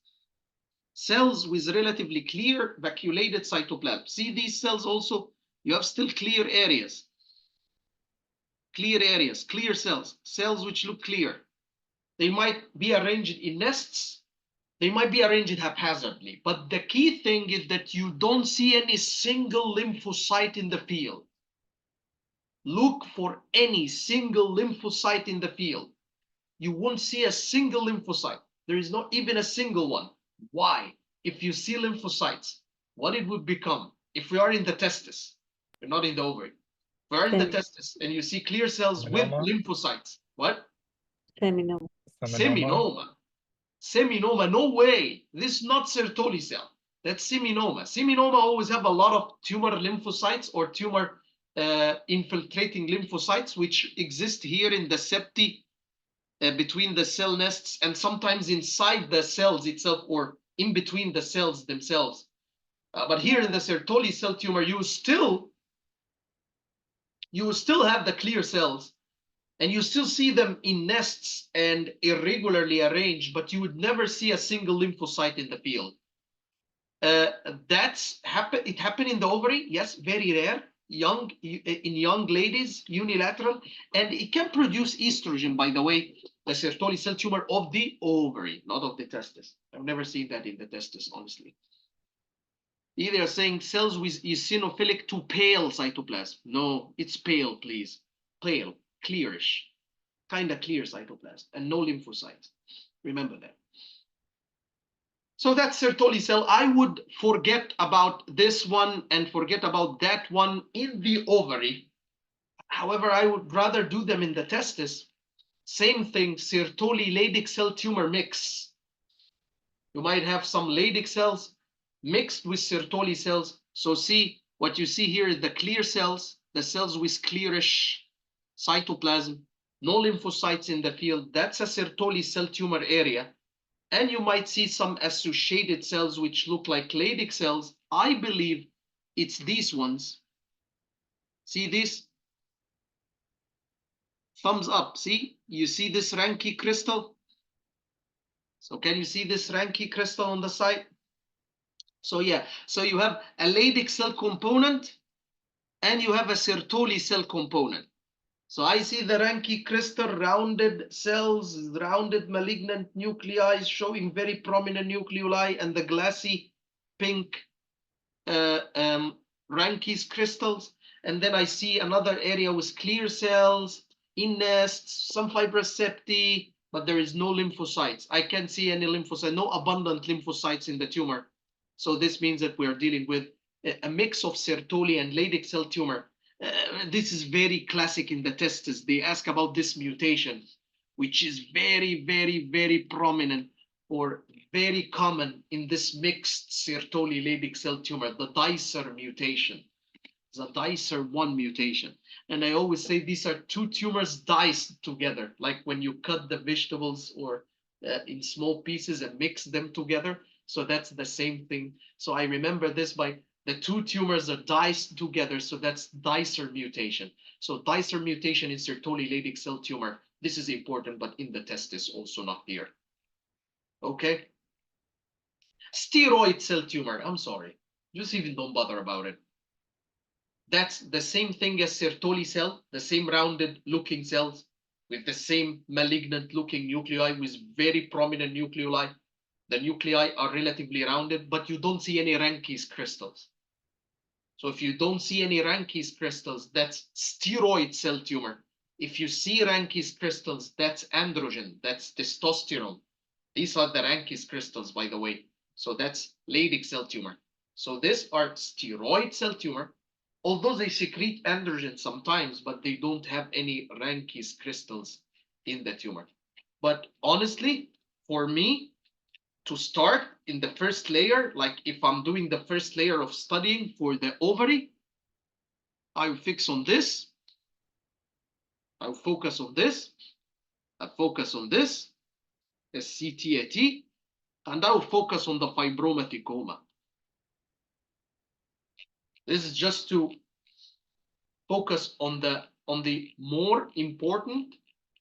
Cells with relatively clear vacuolated cytoplasm. See these cells also? You have still clear areas. Clear areas, clear cells, cells which look clear. They might be arranged in nests. They might be arranged haphazardly. But the key thing is that you don't see any single lymphocyte in the field. Look for any single lymphocyte in the field. You won't see a single lymphocyte. There is not even a single one. Why? If you see lymphocytes, what it would become if we are in the testis, we're not in the ovary. If we are in the testis and you see clear cells with lymphocytes, what? Seminoma. Seminoma. Seminoma, no way. This is not Sertoli cell. That's seminoma. Seminoma always have a lot of tumor lymphocytes or tumor infiltrating lymphocytes, which exist here in the septi between the cell nests and sometimes inside the cells itself or in between the cells themselves. But here in the Sertoli cell tumor, you will still have the clear cells and you still see them in nests and irregularly arranged, but you would never see a single lymphocyte in the field. It happened in the ovary, yes, very rare, in young ladies, unilateral, and it can produce estrogen, by the way, the Sertoli cell tumor of the ovary, not of the testis. I've never seen that in the testis, honestly. Either are saying cells with eosinophilic to pale cytoplasm. No, it's pale, please. Pale, clearish, kind of clear cytoplasm, and no lymphocytes. Remember that. So that's Sertoli cell. I would forget about this one and forget about that one in the ovary. However, I would rather do them in the testis. Same thing, Sertoli Leydig cell tumor mix. You might have some Leydig cells mixed with Sertoli cells. So see, what you see here is the clear cells, the cells with clearish cytoplasm, no lymphocytes in the field. That's a Sertoli cell tumor area. And you might see some associated cells which look like Leydig cells. I believe it's these ones. See this? Thumbs up. See? You see this Ranke crystal? So can you see this Ranke crystal on the side? So yeah, so you have a Leydig cell component and you have a Sertoli cell component. So I see the Ranke crystal, rounded cells, rounded malignant nuclei showing very prominent nucleoli, and the glassy pink Ranke's crystals. And then I see another area with clear cells, in nests, some fibrous septi, but there is no lymphocytes. I can't see any lymphocytes, no abundant lymphocytes in the tumor. So this means that we are dealing with a mix of Sertoli and Leydig cell tumor. This is very classic in the testes. They ask about this mutation, which is very, very, very prominent or very common in this mixed Sertoli Leydig cell tumor, the Dicer mutation. The Dicer 1 mutation. And I always say these are two tumors diced together, like when you cut the vegetables or in small pieces and mix them together. So that's the same thing. So I remember this by the two tumors are diced together. So that's Dicer mutation. So Dicer mutation in Sertoli Leydig cell tumor. This is important, but in the testis also not here. Okay. Steroid cell tumor. I'm sorry. Just even don't bother about it. That's the same thing as Sertoli cell, the same rounded looking cells with the same malignant looking nuclei with very prominent nucleoli. The nuclei are relatively rounded, but you don't see any Ranke's crystals. So if you don't see any Ranke's crystals, that's steroid cell tumor. If you see Ranke's crystals, that's androgen, that's testosterone. These are the Ranke's crystals, by the way. So that's Leydig cell tumor. So these are steroid cell tumor, although they secrete androgen sometimes, but they don't have any Ranke's crystals in the tumor. But honestly, for me, to start in the first layer, like if I'm doing the first layer of studying for the ovary, I will fix on this. I'll focus on this. I'll focus on this, SCTAT, and I will focus on the fibromatecoma. This is just to focus on the more important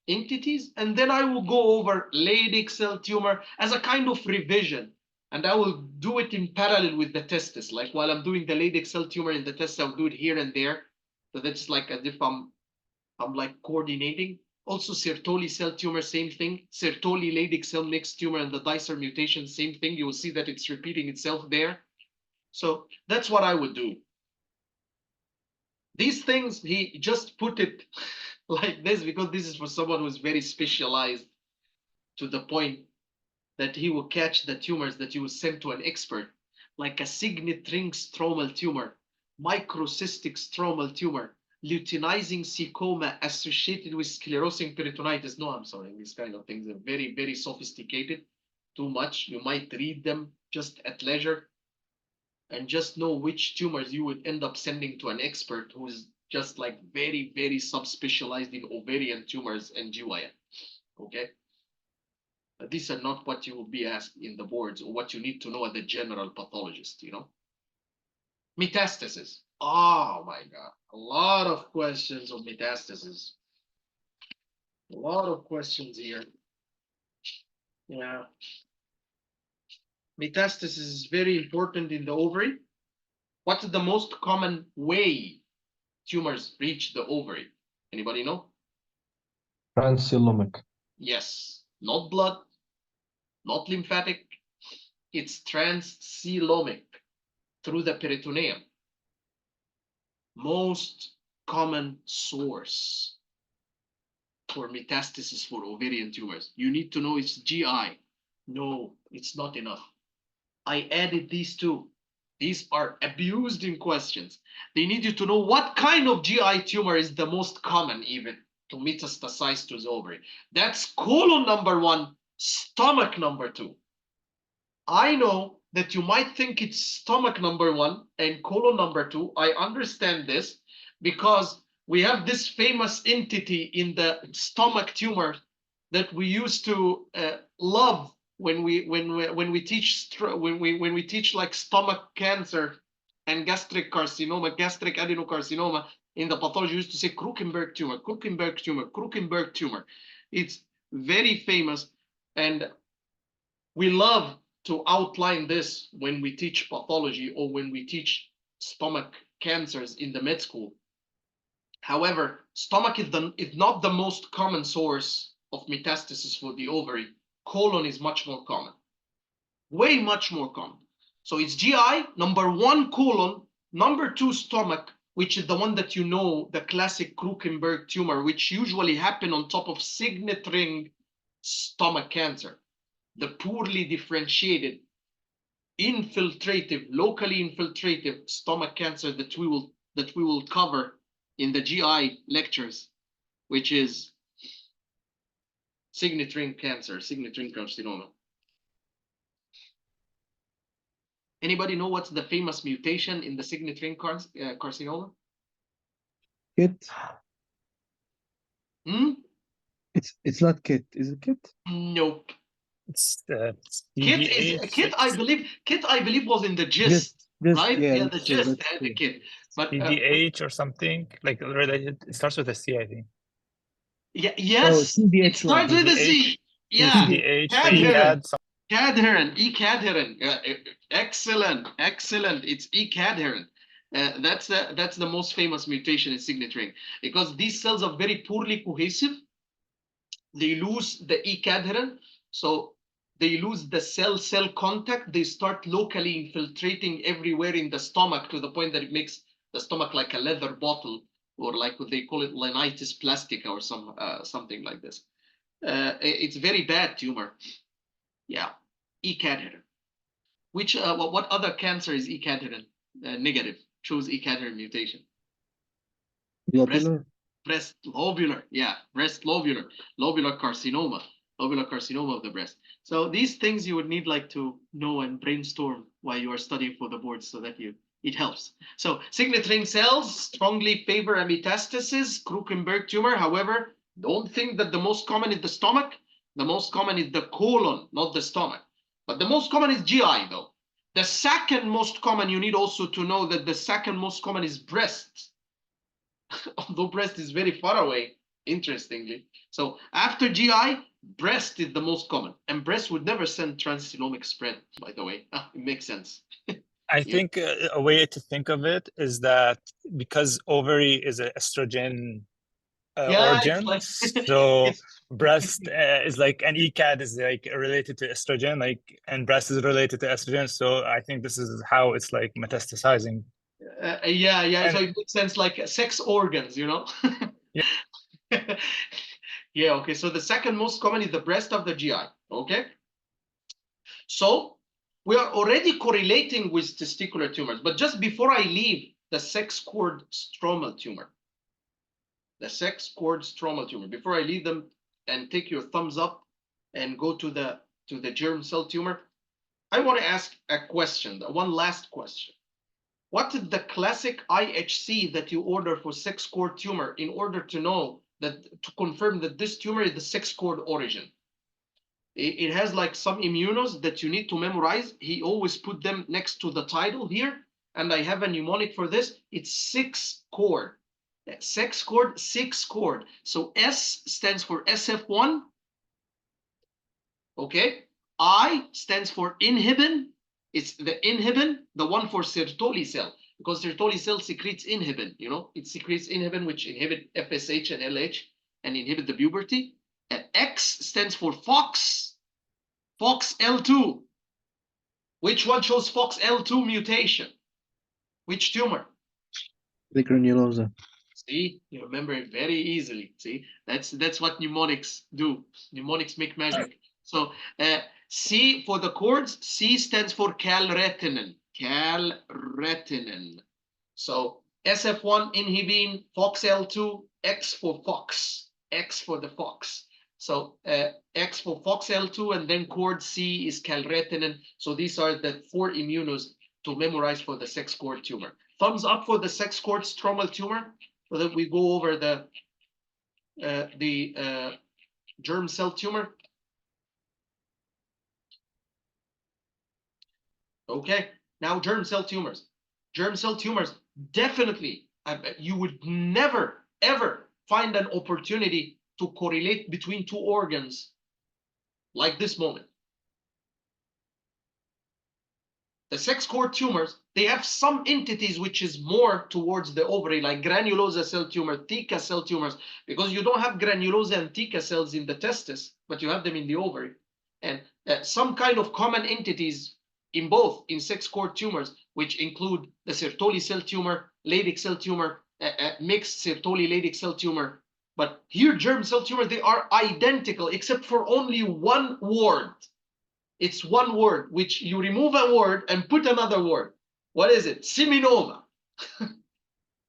entities, and then I will go over Leydig cell tumor as a kind of revision, and I will do it in parallel with the testis. Like while I'm doing the Leydig cell tumor in the testis, I'll do it here and there. So that's like as if I'm like coordinating. Also Sertoli cell tumor, same thing. Sertoli Leydig cell mixed tumor and the Dicer mutation, same thing. You will see that it's repeating itself there. So that's what I would do. These things, he just put it like this because this is for someone who's very specialized to the point that he will catch the tumors that you will send to an expert, like a signet ring stromal tumor, microcystic stromal tumor, luteinizing sarcoma associated with sclerosing peritonitis. No, I'm sorry, these kind of things are very, very sophisticated, too much. You might read them just at leisure and just know which tumors you would end up sending to an expert who is just like very, very subspecialized in ovarian tumors and GYN. Okay. But these are not what you will be asked in the boards or what you need to know as a general pathologist, you know. Metastasis. Oh my God. A lot of questions on metastasis. A lot of questions here. Yeah. Metastasis is very important in the ovary. What's the most common way tumors reach the ovary? Anybody know? Transcelomic. Yes. Not blood, not lymphatic. It's transcelomic through the peritoneum. Most common source for metastasis for ovarian tumors. You need to know it's GI. No, it's not enough. I added these two. These are abused in questions. They need you to know what kind of GI tumor is the most common even to metastasize to the ovary. That's colon number 1, stomach number 2. I know that you might think it's stomach number 1 and colon number 2. I understand this because we have this famous entity in the stomach tumor that we used to love when we teach like stomach cancer and gastric carcinoma, gastric adenocarcinoma. In the pathology, used to say Krukenberg tumor, Krukenberg tumor, Krukenberg tumor. It's very famous, and we love to outline this when we teach pathology or when we teach stomach cancers in the med school. However, stomach is not the most common source of metastasis for the ovary. Colon is much more common, way much more common. So it's GI, number 1 colon, number 2 stomach, which is the one that you know, the classic Krukenberg tumor, which usually happen on top of signet ring stomach cancer, the poorly differentiated, infiltrative, locally infiltrative stomach cancer that we will cover in the GI lectures, which is signet ring cancer, signet ring carcinoma. Anybody know what's the famous mutation in the signet ring carcinoma? KIT. Hmm? It's not KIT. Is it KIT? Nope. It's KIT, I believe was in the gist, right? Yeah, The gist and the KIT. But CDH or something like related. It starts with a C, I think. yeah, yes, CDH1. it starts with a C. Yeah, CDH, Cadherin. ECAD. Cadherin, E-cadherin. Excellent, excellent. It's E-cadherin. That's the most famous mutation in signet ring, because these cells are very poorly cohesive. They lose the E-cadherin, so they lose the cell-cell contact. They start locally infiltrating everywhere in the stomach to the point that it makes the stomach like a leather bottle, or like what they call it, linitis plastica, or something like this. It's very bad tumor. Yeah, E-cadherin. Which what other cancer is E-cadherin negative? Shows E-cadherin mutation. Lobular. Breast lobular, yeah, breast lobular carcinoma of the breast. So these things you would need like to know and brainstorm while you are studying for the boards, so that it helps. So signet ring cells strongly favor a metastasis, Krukenberg tumor. However, don't think that the most common is the stomach. The most common is the colon, not the stomach. But the most common is GI though. The second most common, you need also to know that the second most common is breast. Although breast is very far away, interestingly. So after GI, breast is the most common. And breast would never send transgenomic spread, by the way. It makes sense. I think a way to think of it is that because ovary is an estrogen organ, like, so breast is like, and ECAD is like related to estrogen, like, and breast is related to estrogen. So I think this is how it's like metastasizing. Yeah. And so it makes sense, like sex organs, you know? Yeah. Yeah, okay. So the second most common is the breast of the GI, okay? So we are already correlating with testicular tumors, but just before I leave the sex cord stromal tumor, before I leave them and take your thumbs up and go to the germ cell tumor, I want to ask a question, one last question. What is the classic IHC that you order for sex cord tumor in order to know that, to confirm that this tumor is the sex cord origin? It has like some immunos that you need to memorize. He always put them next to the title here, and I have a mnemonic for this. It's 6 cord. Sex cord, 6 cord. So S stands for SF1. Okay. I stands for inhibin. It's the inhibin, the one for Sertoli cell, because Sertoli cell secretes inhibin, you know, it secretes inhibin, which inhibit FSH and LH and inhibit the puberty. And X stands for Fox, FOXL2. Which one shows FOXL2 mutation? Which tumor? The granulosa. See, you remember it very easily. See, that's what mnemonics do. Mnemonics make magic. So C for the cords, C stands for calretinin. Calretinin. So SF1 inhibin, FOXL2, X for Fox, X for the Fox. So X for FOXL2, and then cord C is calretinin. So these are the 4 immunos to memorize for the sex cord tumor. Thumbs up for the sex cord stromal tumor, so that we go over the germ cell tumor. Okay, now germ cell tumors. germ cell tumors, definitely, you would never, ever find an opportunity to correlate between two organs like this moment. The sex cord tumors, they have some entities which is more towards the ovary, like granulosa cell tumor, theca cell tumors, because you don't have granulosa and theca cells in the testis, but you have them in the ovary. And some kind of common entities in both, in sex cord tumors, which include the Sertoli cell tumor, Leydig cell tumor, mixed Sertoli Leydig cell tumor. But here, germ cell tumor, they are identical, except for only one word. It's one word, which you remove a word and put another word. What is it? Seminoma.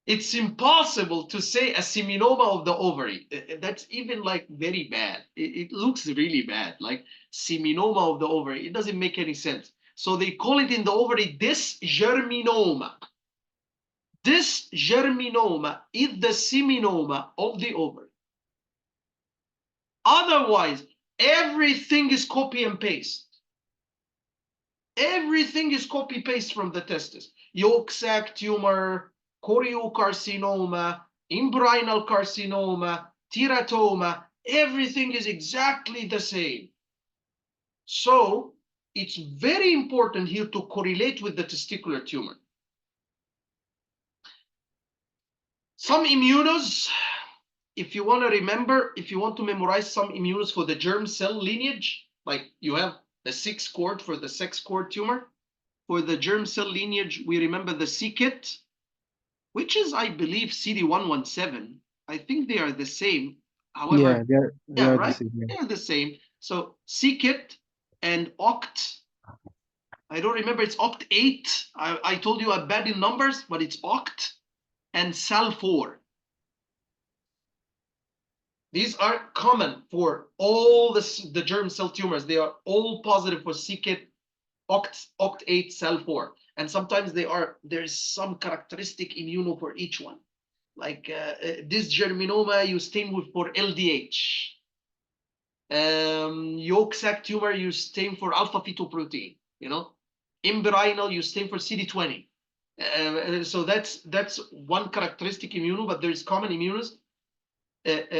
It's impossible to say a seminoma of the ovary. That's even like very bad. It looks really bad, like seminoma of the ovary. It doesn't make any sense. So they call it in the ovary dysgerminoma. Dysgerminoma is the seminoma of the ovary. Otherwise, everything is copy and paste. Everything is copy-paste from the testis. Yolk sac tumor, choriocarcinoma, embryonal carcinoma, teratoma, everything is exactly the same. So it's very important here to correlate with the testicular tumor. Some immunos, if you want to remember, if you want to memorize some immunos for the germ cell lineage, like you have the 6 cord for the sex cord tumor. For the germ cell lineage, we remember the c-KIT, which is, I believe, CD117. I think they are the same. However, Yeah, they are right? the same. Yeah. They're the same. So c-KIT and OCT. I don't remember. It's OCT8. I told you I'm bad in numbers, but it's OCT and SAL4. These are common for all the germ cell tumors. They are all positive for c-KIT, OCT8, SAL4. And sometimes there's some characteristic immuno for each one. Like dysgerminoma, you stain for LDH. Yolk sac tumor, you stain for alpha fetoprotein, you know. Embryonal, you stain for CD20. So that's one characteristic immuno, but there's common immunos.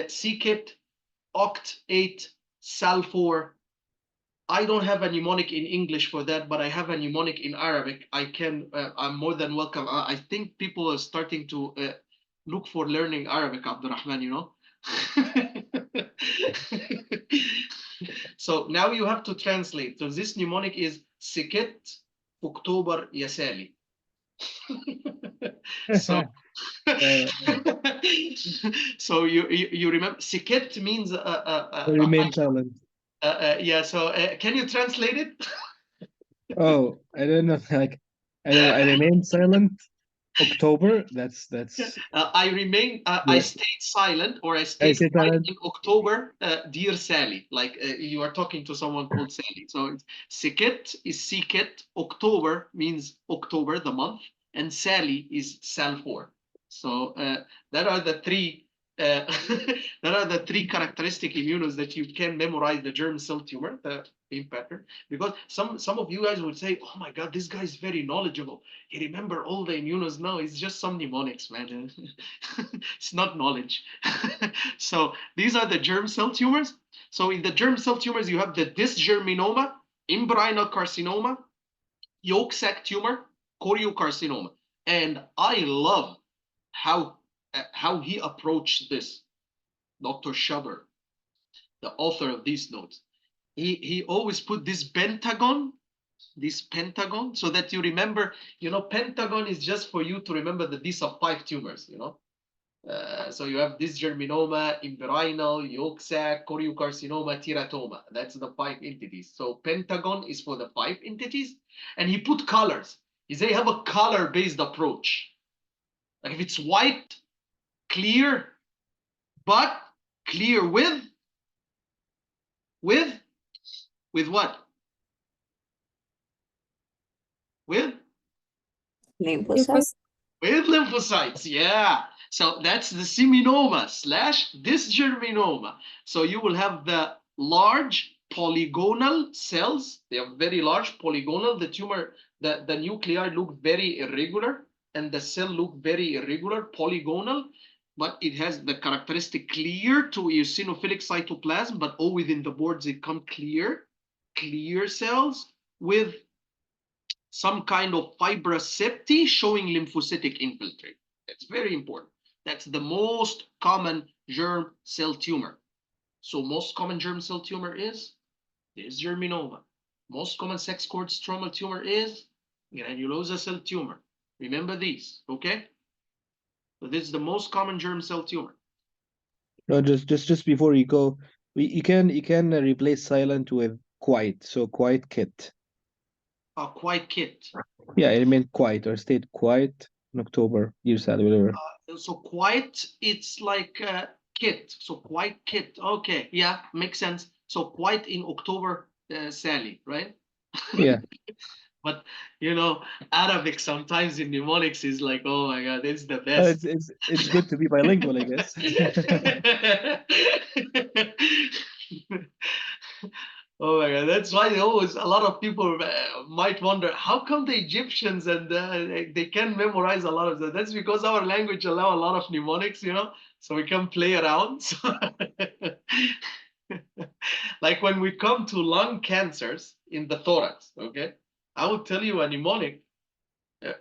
c-KIT, OCT8, SAL4. I don't have a mnemonic in English for that, but I have a mnemonic in Arabic. I'm more than welcome. I think people are starting to look for learning Arabic, Abdurrahman, you know. So now you have to translate. So this mnemonic is سكت أكتوبر يسالي. So so you remember سكت means Remain silent. yeah, so can you translate it? Oh, I don't know. Like, I remain silent. October. That's. I stayed silent, or I stayed stayed quiet silent. in October, dear Sally. Like you are talking to someone called Sally. So it's Siket is Siket. October means October, the month, and Sally is Sal4. So that are the three. That are the three characteristic immunos that you can memorize the germ cell tumor, the same pattern. Because some of you guys would say, "Oh my God, this guy is very knowledgeable. He remember all the immunos." No, it's just some mnemonics, man. It's not knowledge. So these are the germ cell tumors. So in the germ cell tumors, you have the dysgerminoma, embryonal carcinoma, yolk sac tumor, choriocarcinoma. And I love how he approached this, Dr. Schaber, the author of these notes. He always put this pentagon, so that you remember, you know, pentagon is just for you to remember that these are 5 tumors, you know. So you have dysgerminoma, embryonal, yolk sac, choriocarcinoma, teratoma. That's the 5 entities. So pentagon is for the 5 entities, and he put colors. He say have a color-based approach. Like if it's white, clear, but clear with what? With Lymphocytes. with lymphocytes, yeah. So that's the seminoma / dysgerminoma. So you will have the large polygonal cells. They are very large, polygonal. The tumor, the nuclei look very irregular. and the cell look very irregular, polygonal, but it has the characteristic clear to eosinophilic cytoplasm, but all within the boards it come clear cells with some kind of fibrous septi showing lymphocytic infiltrate. That's very important. That's the most common germ cell tumor. So most common germ cell tumor is this germinoma. Most common sex cord stromal tumor is granulosa cell tumor. Remember these, okay? So this is the most common germ cell tumor. No, just before you go, you can replace silent with quiet. So quiet kit. A quiet kit. Yeah, it meant quiet or stayed quiet in October, year sad, whatever. So quiet, it's like kit. So quiet kit. Okay, yeah, makes sense. So quiet in October, Sally, right? Yeah. But you know, Arabic sometimes in mnemonics is like, oh my God, it's the best. It's good to be bilingual, I guess. Oh my God, that's why always a lot of people might wonder how come the Egyptians and they can memorize a lot of that. That's because our language allow a lot of mnemonics, you know, so we can play around. Like when we come to lung cancers in the thorax, okay, I will tell you a mnemonic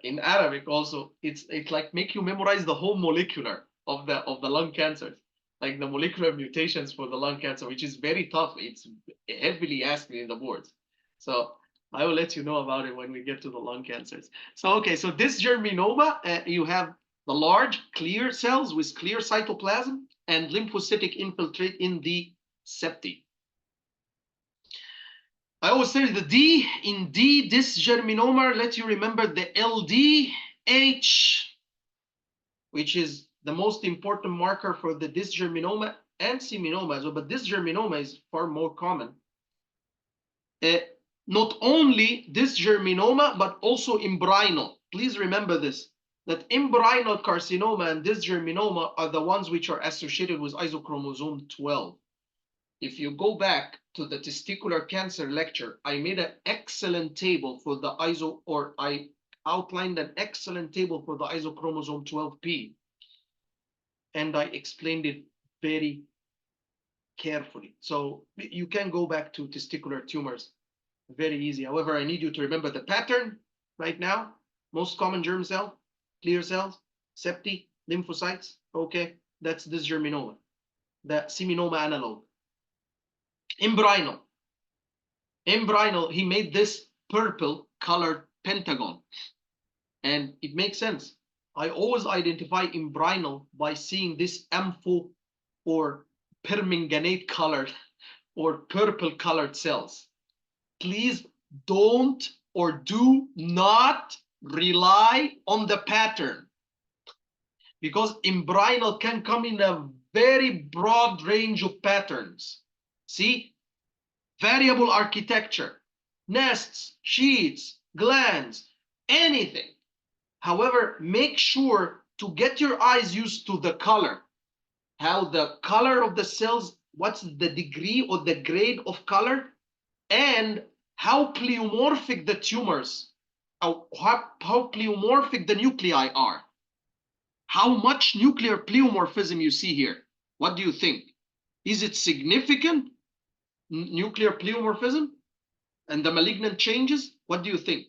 in Arabic also. It's like make you memorize the whole molecular of the lung cancers, like the molecular mutations for the lung cancer, which is very tough. It's heavily asked in the boards. So I will let you know about it when we get to the lung cancers. So okay, so this germinoma, you have the large clear cells with clear cytoplasm and lymphocytic infiltrate in the septi. I always say the D, in D, this germinoma, let you remember the LDH, which is the most important marker for the dysgerminoma and seminoma. So, but dysgerminoma is far more common. Not only dysgerminoma, but also embryonal. Please remember this, that embryonal carcinoma and dysgerminoma are the ones which are associated with isochromosome 12. If you go back to the testicular cancer lecture, I made an excellent table for the I outlined an excellent table for the isochromosome 12p. And I explained it very carefully. So you can go back to testicular tumors very easy. However, I need you to remember the pattern right now. Most common germ cell, clear cells, septi, lymphocytes. Okay, that's this germinoma, the seminoma analog. Embryonal, he made this purple colored pentagon. And it makes sense. I always identify embryonal by seeing this ampho or permanganate colored or purple colored cells. Please don't or do not rely on the pattern, because embryonal can come in a very broad range of patterns. See? Variable architecture, nests, sheets, glands, anything. However, make sure to get your eyes used to the color, how the color of the cells, what's the degree or the grade of color, and how pleomorphic the tumors, how pleomorphic the nuclei are. How much nuclear pleomorphism you see here? What do you think? Is it significant? Nuclear pleomorphism and the malignant changes? What do you think?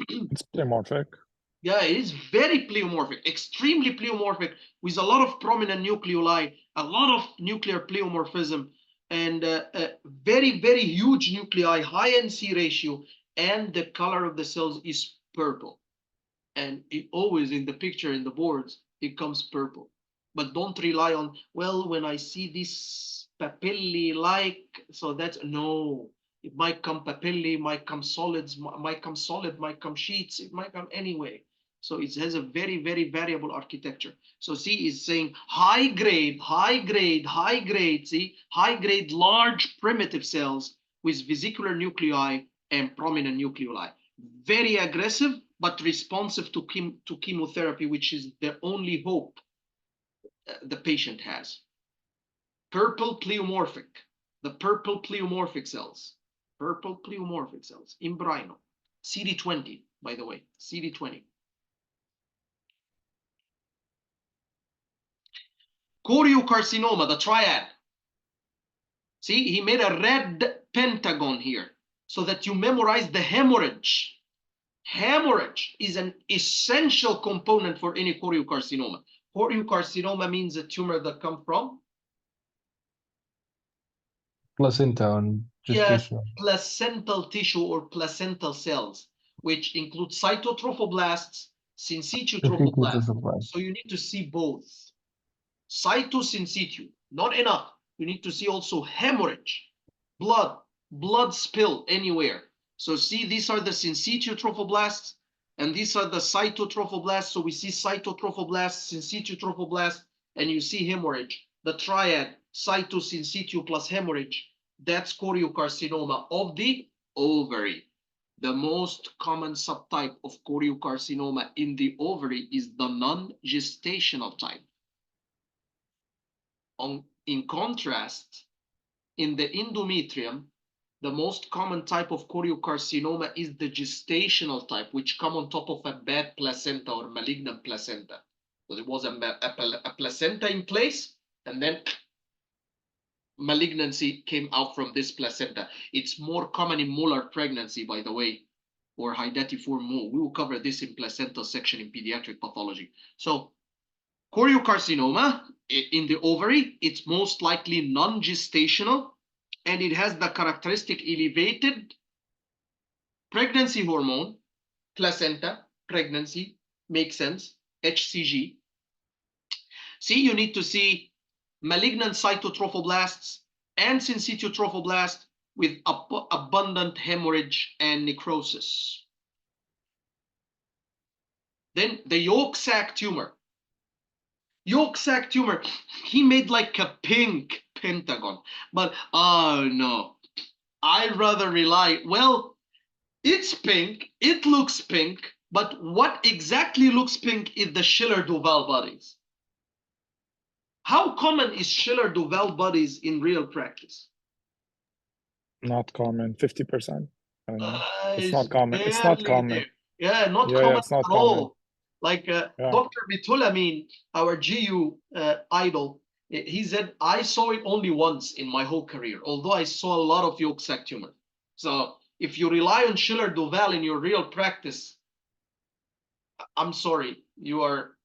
It's pleomorphic. Yeah, it is very pleomorphic, extremely pleomorphic, with a lot of prominent nucleoli, a lot of nuclear pleomorphism, and very, very huge nuclei, high NC ratio, and the color of the cells is purple. And it always in the picture in the boards, it comes purple. But don't rely on, well, when I see this papillae like, so that's no. It might come papillae, might come solids, might come solid, might come sheets, it might come anyway. So it has a very, very variable architecture. So see, it's saying high grade, high grade, high grade, see, high grade large primitive cells with vesicular nuclei and prominent nucleoli. Very aggressive, but responsive to chemotherapy, which is the only hope the patient has. Purple pleomorphic, the purple pleomorphic cells, embryonal. CD20, by the way, CD20. Choriocarcinoma, the triad. See, he made a red pentagon here so that you memorize the hemorrhage. Hemorrhage is an essential component for any choriocarcinoma. Choriocarcinoma means a tumor that comes from? Placenta and gestation. Yes, placental tissue or placental cells, which include cytotrophoblasts, syncytial trophoblasts. So you need to see both. Cyto, syncytial, not enough. You need to see also hemorrhage, blood spill anywhere. So see, these are the syncytial trophoblasts, and these are the cytotrophoblasts. So we see cytotrophoblasts, syncytial trophoblasts, and you see hemorrhage. The triad, cyto, syncytial plus hemorrhage, that's choriocarcinoma of the ovary. The most common subtype of choriocarcinoma in the ovary is the non-gestational type. In contrast, in the endometrium, the most common type of choriocarcinoma is the gestational type, which come on top of a bad placenta or malignant placenta. So there was a placenta in place, and then malignancy came out from this placenta. It's more common in molar pregnancy, by the way, or hydatiform mole. We will cover this in placental section in pediatric pathology. So choriocarcinoma in the ovary, it's most likely non-gestational, and it has the characteristic elevated pregnancy hormone, placenta, pregnancy, makes sense, HCG. See, you need to see malignant cytotrophoblasts and syncytial trophoblasts with abundant hemorrhage and necrosis. Then the yolk sac tumor. Yolk sac tumor, he made like a pink pentagon, but oh no, I'd rather rely, well, it's pink, it looks pink, but what exactly looks pink is the Schiller-Duval bodies. How common is Schiller-Duval bodies in real practice? Not common, 50%. I don't know. It's not common. It's not common. There. Yeah, not Yeah, common it's not at all. common. Like Yeah. Dr. Mitulamin, our GU idol, he said, I saw it only once in my whole career, although I saw a lot of yolk sac tumor. So if you rely on Schiller-Duval in your real practice, I'm sorry, you are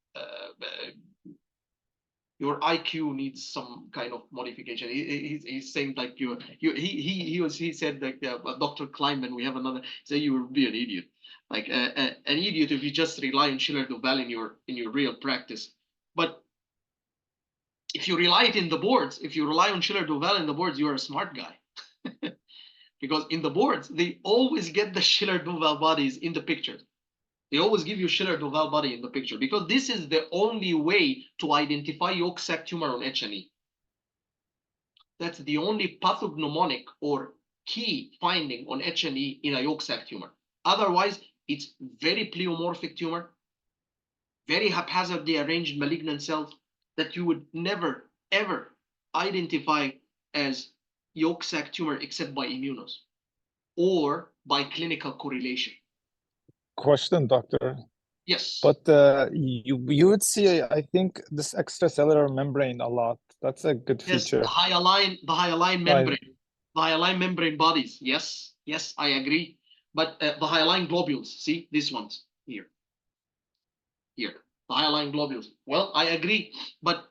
your IQ needs some kind of modification. He's saying like he said like Dr. Kleinman, we have another, say you will be an idiot. Like an idiot if you just rely on Schiller-Duval in your real practice. But if you rely it in the boards, if you rely on Schiller-Duval in the boards, you're a smart guy. Because in the boards, they always get the Schiller-Duval bodies in the picture. They always give you Schiller-Duval body in the picture because this is the only way to identify yolk sac tumor on H&E. That's the only pathognomonic or key finding on H&E in a yolk sac tumor. Otherwise, it's very pleomorphic tumor, very haphazardly arranged malignant cells that you would never, ever identify as yolk sac tumor except by immunos or by clinical correlation. Question, doctor. Yes. But you would see, I think, this extracellular membrane a lot. That's a good feature. Yes, the hyaline membrane, the hyaline membrane bodies. Yes, I agree. But the hyaline globules, see these ones here, the hyaline globules. Well, I agree, but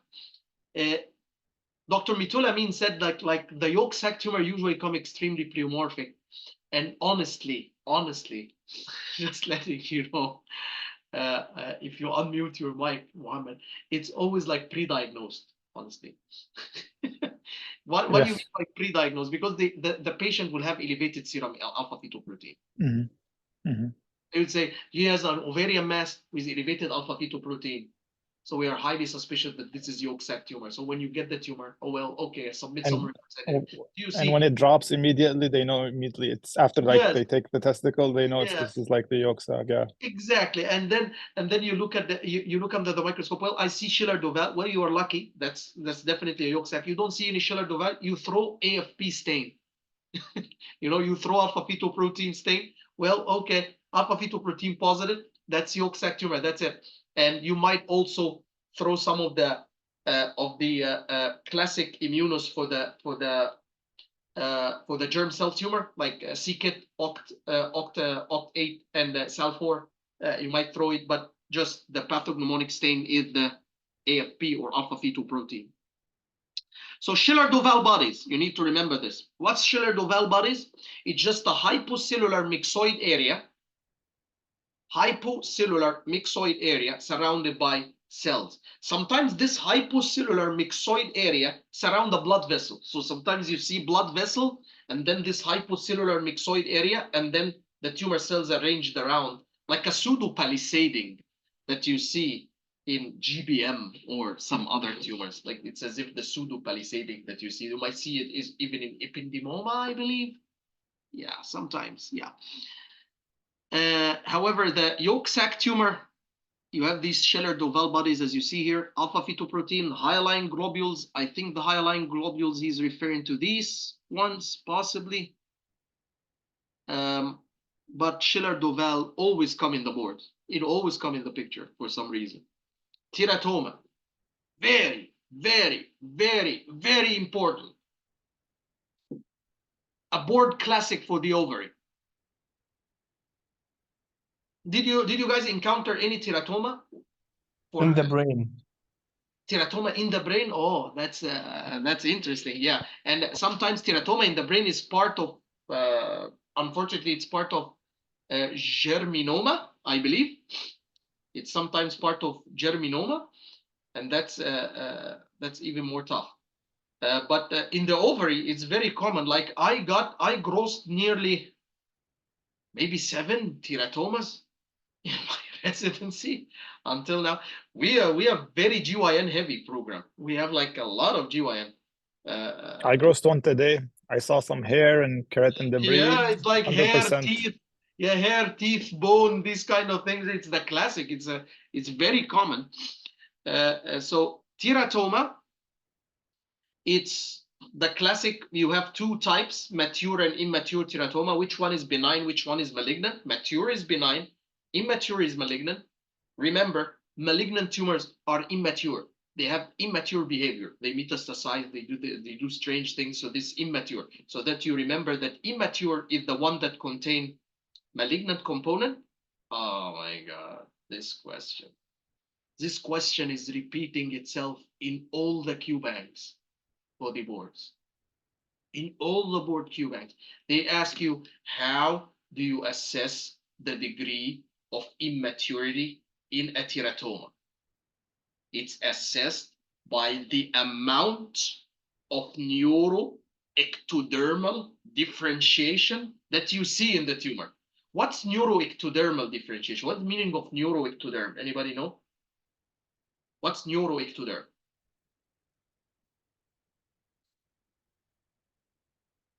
Dr. Mitulamin said that like the yolk sac tumor usually come extremely pleomorphic, and honestly, just letting you know, if you unmute your mic, Mohammed, it's always like pre-diagnosed, honestly. What do you mean by pre-diagnosed? Because the patient will have elevated serum alpha-fetoprotein. They would say he has an ovarian mass with elevated alpha-fetoprotein. So we are highly suspicious that this is yolk sac tumor. So when you get the tumor, oh well, okay, submit some reports. And when it drops immediately, they know immediately. It's after like they take the testicle, they know this is like the yolk sac. Yeah. Exactly. And then you look at you look under the microscope. Well, I see Schiller-Duval. Well, you are lucky. That's definitely a yolk sac. You don't see any Schiller-Duval. You throw AFP stain. You throw alpha-fetoprotein stain. Well, okay, alpha-fetoprotein positive, that's yolk sac tumor, that's it. And you might also throw some of the classic immunos for the germ cell tumor, like c-Kit, OCT8, and SAL4. You might throw it, but just the pathognomonic stain is the AFP or alpha-fetoprotein. So Schiller-Duval bodies, you need to remember this. What's Schiller-Duval bodies? It's just a hypocellular myxoid area surrounded by cells. Sometimes this hypocellular myxoid area surround the blood vessel. So sometimes you see blood vessel and then this hypocellular myxoid area, and then the tumor cells arranged around, like a pseudo-palisading that you see in GBM or some other tumors. Like it's as if the pseudo-palisading that you see, you might see it is even in ependymoma, I believe. Yeah, sometimes, yeah. However, the yolk sac tumor, you have these Schiller-Duval bodies, as you see here, alpha-fetoprotein, hyaline globules. I think the hyaline globules he's referring to these ones, possibly. But Schiller-Duval always come in the board. It always come in the picture for some reason. Teratoma, very, very, very, very important. A board classic for the ovary. Did you guys encounter any teratoma? In the brain. Teratoma in the brain? Oh, that's interesting. Yeah, and sometimes teratoma in the brain is part of. Unfortunately, it's part of germinoma, I believe. It's sometimes part of germinoma, and that's even more tough. But in the ovary, it's very common. Like I grossed nearly maybe 7 teratomas in my residency until now. We are very GYN heavy program. We have like a lot of GYN. I grossed one today. I saw some hair and keratin debris. Yeah, it's like 100%. hair, teeth. Yeah, hair, teeth, bone, these kind of things. It's the classic. It's very common. So teratoma, it's the classic. You have 2 types, mature and immature teratoma. Which one is benign? Which one is malignant? Mature is benign. Immature is malignant. Remember, malignant tumors are immature. They have immature behavior. They metastasize. They do strange things. So this immature. So that you remember that immature is the one that contain malignant component. Oh my God, this question. This question is repeating itself in all the Q banks for the boards. In all the board Q banks, they ask you, how do you assess the degree of immaturity in a teratoma? It's assessed by the amount of neuroectodermal differentiation that you see in the tumor. What's neuroectodermal differentiation? What's the meaning of neuroectoderm? Anybody know? What's neuroectoderm?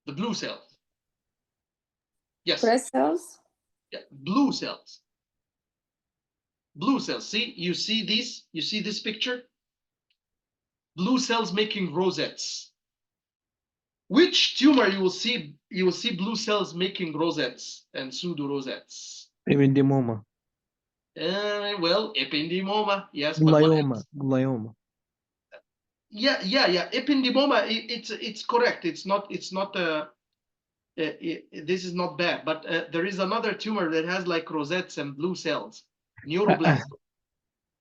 The blue cells. Yes. Breast cells? Yeah, blue cells. Blue cells. See, you see these? You see this picture? Blue cells making rosettes. Which tumor you will see blue cells making rosettes and pseudo rosettes? Ependymoma. Well, ependymoma, yes. Glioma. Glioma. Yeah. Ependymoma, it's correct. It's not. This is not bad, but there is another tumor that has like rosettes and blue cells. Neuroblastoma.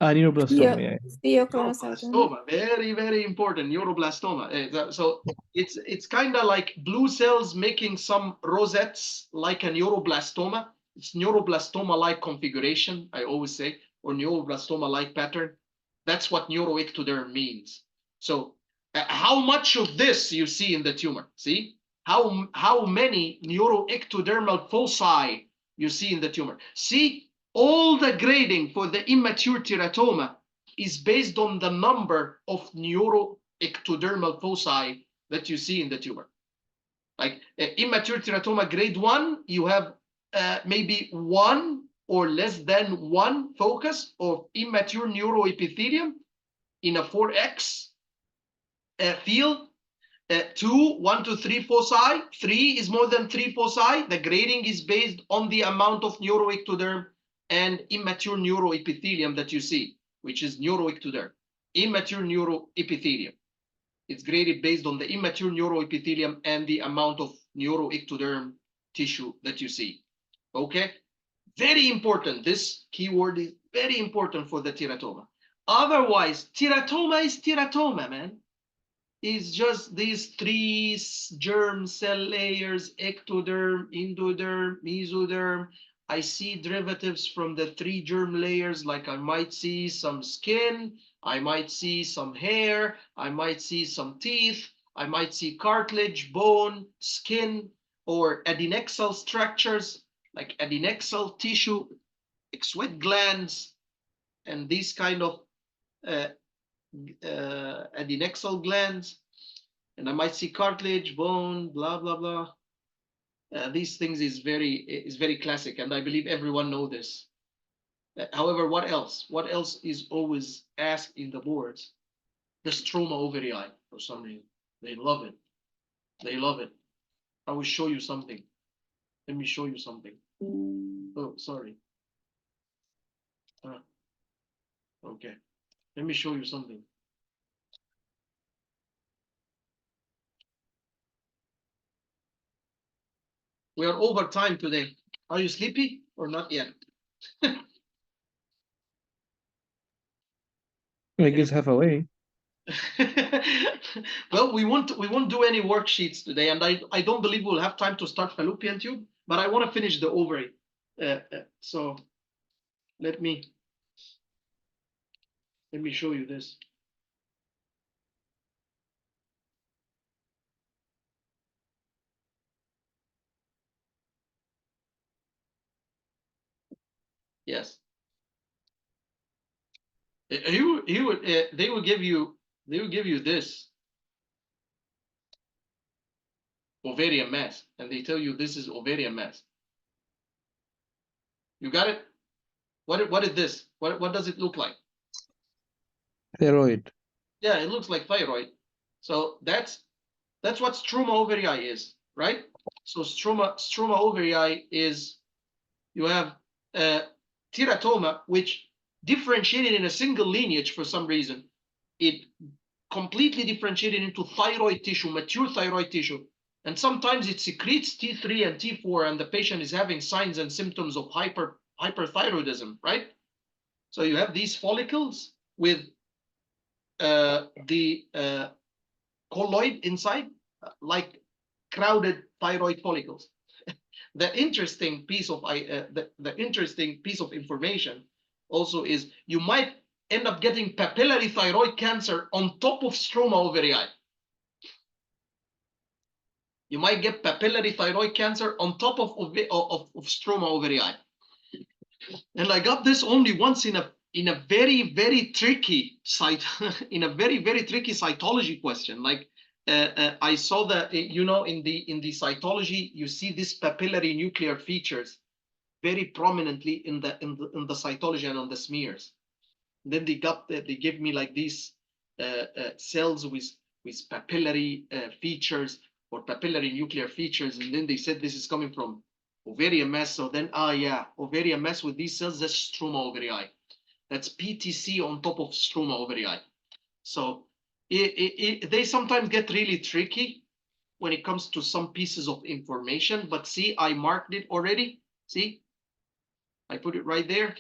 Neuroblastoma, yeah. Neuroblastoma, very, very important. Neuroblastoma. So it's kind of like blue cells making some rosettes like a neuroblastoma. It's neuroblastoma-like configuration, I always say, or neuroblastoma-like pattern. That's what neuroectoderm means. So how much of this you see in the tumor? See? How many neuroectodermal foci you see in the tumor? See, all the grading for the immature teratoma is based on the number of neuroectodermal foci that you see in the tumor. Like immature teratoma grade 1, you have maybe 1 or less than 1 focus of immature neuroepithelium in a 4X field. 1 to 3 foci. 3 is more than 3 foci. The grading is based on the amount of neuroectoderm and immature neuroepithelium that you see, which is neuroectoderm. Immature neuroepithelium. It's graded based on the immature neuroepithelium and the amount of neuroectoderm tissue that you see. Okay? Very important. This keyword is very important for the teratoma. Otherwise, teratoma is teratoma, man. It's just these 3 germ cell layers: ectoderm, endoderm, mesoderm. I see derivatives from the 3 germ layers, like I might see some skin, I might see some hair, I might see some teeth, I might see cartilage, bone, skin, or adnexal structures like adnexal tissue, sweat glands, and these kind of adnexal glands. And I might see cartilage, bone, blah, blah, blah. These things is very classic, and I believe everyone know this. However, what else? What else is always asked in the boards? The stroma ovarii, for some reason. They love it. They love it. I will show you something. Let me show you something. Oh, sorry. Okay. Let me show you something. We are over time today. Are you sleepy or not yet? I guess halfway. Well, we won't do any worksheets today, and I don't believe we'll have time to start fallopian tube, but I want to finish the ovary. So let me show you this. Yes. They will give you this ovarian mass, and they tell you this is ovarian mass. You got it? What is this? What does it look like? Thyroid. Yeah, it looks like thyroid. So that's what stroma ovarii is, right? So stroma ovarii is, you have teratoma, which differentiated in a single lineage for some reason. It completely differentiated into thyroid tissue, mature thyroid tissue. And sometimes it secretes T3 and T4, and the patient is having signs and symptoms of hyperthyroidism, right? So you have these follicles with the colloid inside, like crowded thyroid follicles. The interesting piece of information also is you might end up getting papillary thyroid cancer on top of stroma ovarii. You might get papillary thyroid cancer on top of stroma ovarii. And I got this only once in a very, very tricky in a very, very tricky cytology question. Like I saw that, in the cytology, you see these papillary nuclear features very prominently in the cytology and on the smears. And then they gave me like these cells with papillary features or papillary nuclear features, and then they said this is coming from ovarian mass. So then, yeah, ovarian mass with these cells, that's stroma ovarii. That's PTC on top of stroma ovarii. So they sometimes get really tricky when it comes to some pieces of information, but see, I marked it already. See, I put it right there.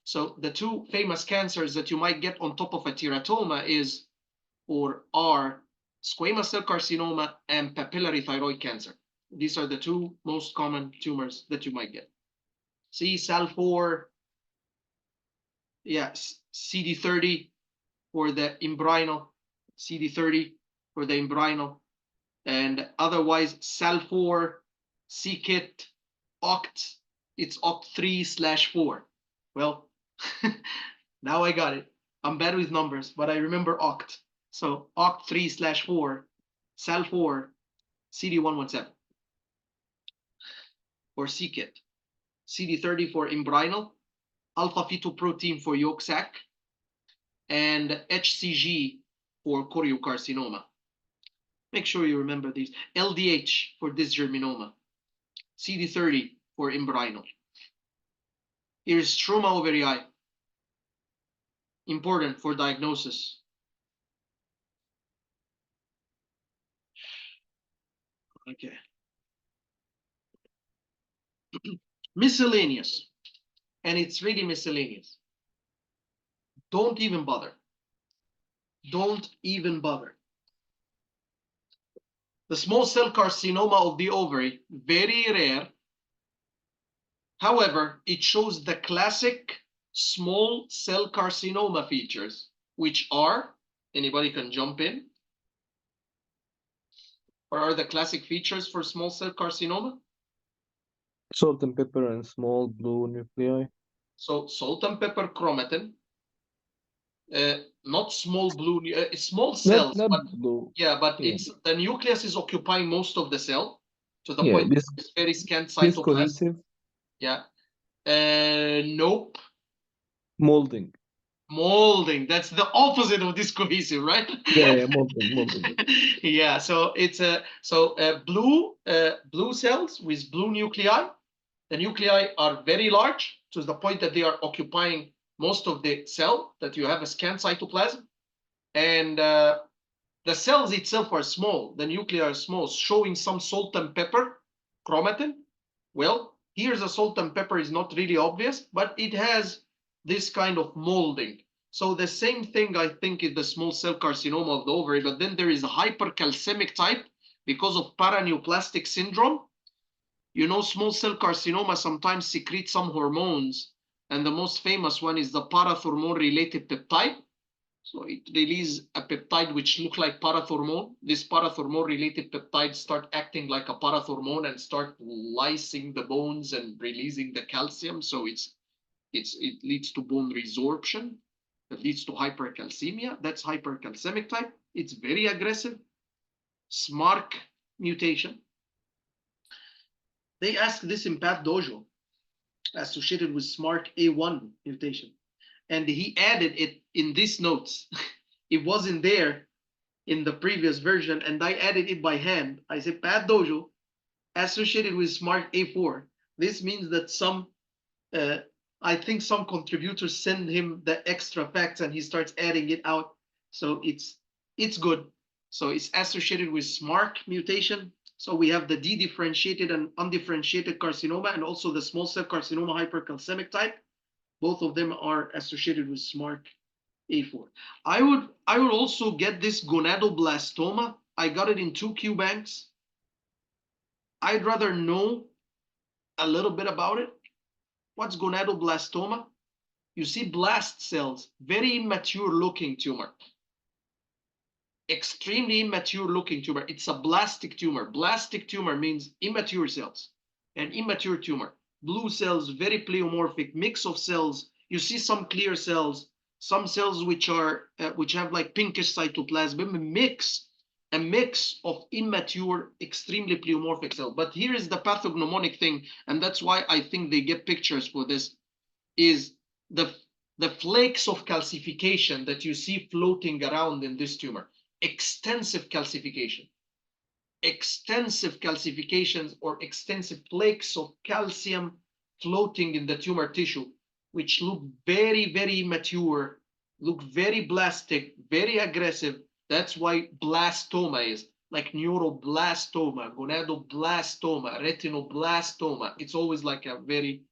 So the 2 famous cancers that you might get on top of a teratoma are squamous cell carcinoma and papillary thyroid cancer. These are the 2 most common tumors that you might get. See, SAL4, yeah, CD30 for the embryonal, CD30 for the embryonal, and otherwise SAL4, CKIT, OCT, it's OCT3/4. Well, now I got it. I'm bad with numbers, but I remember OCT. So OCT3/4, SAL4, CD117, or CKIT, CD30 for embryonal, alpha-fetoprotein for yolk sac, and HCG for choriocarcinoma. Make sure you remember these. LDH for dysgerminoma. CD30 for embryonal. Here's stroma ovarii. Important for diagnosis. Okay. Miscellaneous. And it's really miscellaneous. Don't even bother. Don't even bother. The small cell carcinoma of the ovary, very rare. However, it shows the classic small cell carcinoma features, which are, anybody can jump in? Or are the classic features for small cell carcinoma? Salt and pepper and small blue nuclei. So salt and pepper chromatin, not small blue, small cells, Not but blue. yeah, but Yeah. it's the nucleus is occupying most of the cell to the Yeah, point this it's very scant this cytoplasm. cohesive Yeah. Nope. molding. Molding. That's the opposite of this cohesive, right? Yeah, molding. Yeah. So it's blue cells with blue nuclei. The nuclei are very large to the point that they are occupying most of the cell, that you have a scant cytoplasm, and the cells itself are small. The nuclei are small, showing some salt and pepper chromatin. Well, here's a salt and pepper is not really obvious, but it has this kind of molding. So the same thing, I think, is the small cell carcinoma of the ovary, but then there is a hypercalcemic type because of paraneoplastic syndrome. You know, small cell carcinoma sometimes secrete some hormones, and the most famous one is the parathormone-related peptide. So it releases a peptide which look like parathormone. This parathormone-related peptides start acting like a parathormone and start lysing the bones and releasing the calcium. So it leads to bone resorption. It leads to hypercalcemia. That's hypercalcemic type. It's very aggressive. SMARC mutation. They asked this in Path Dojo, associated with SMARC A1 mutation. And he added it in these notes. It wasn't there in the previous version, and I added it by hand. I said Path Dojo associated with SMARC A4. This means that I think some contributors send him the extra facts and he starts adding it out. So it's good. So it's associated with SMARC mutation. So we have the dedifferentiated and undifferentiated carcinoma, and also the small cell carcinoma hypercalcemic type. Both of them are associated with SMARC A4. I would also get this gonadoblastoma. I got it in 2 Q banks. I'd rather know a little bit about it. What's gonadoblastoma? You see blast cells, very immature looking tumor. Extremely immature looking tumor. It's a blastic tumor. Blastic tumor means immature cells. An immature tumor. Blue cells, very pleomorphic, mix of cells. You see some clear cells, some cells which have like pinkish cytoplasm, a mix of immature, extremely pleomorphic cells. But here is the pathognomonic thing, and that's why I think they get pictures for this, is the flakes of calcification that you see floating around in this tumor. Extensive calcification. Extensive calcifications or extensive flakes of calcium floating in the tumor tissue, which look very, very immature, look very blastic, very aggressive. That's why blastoma is like neuroblastoma, gonadoblastoma, retinoblastoma. It's always like a very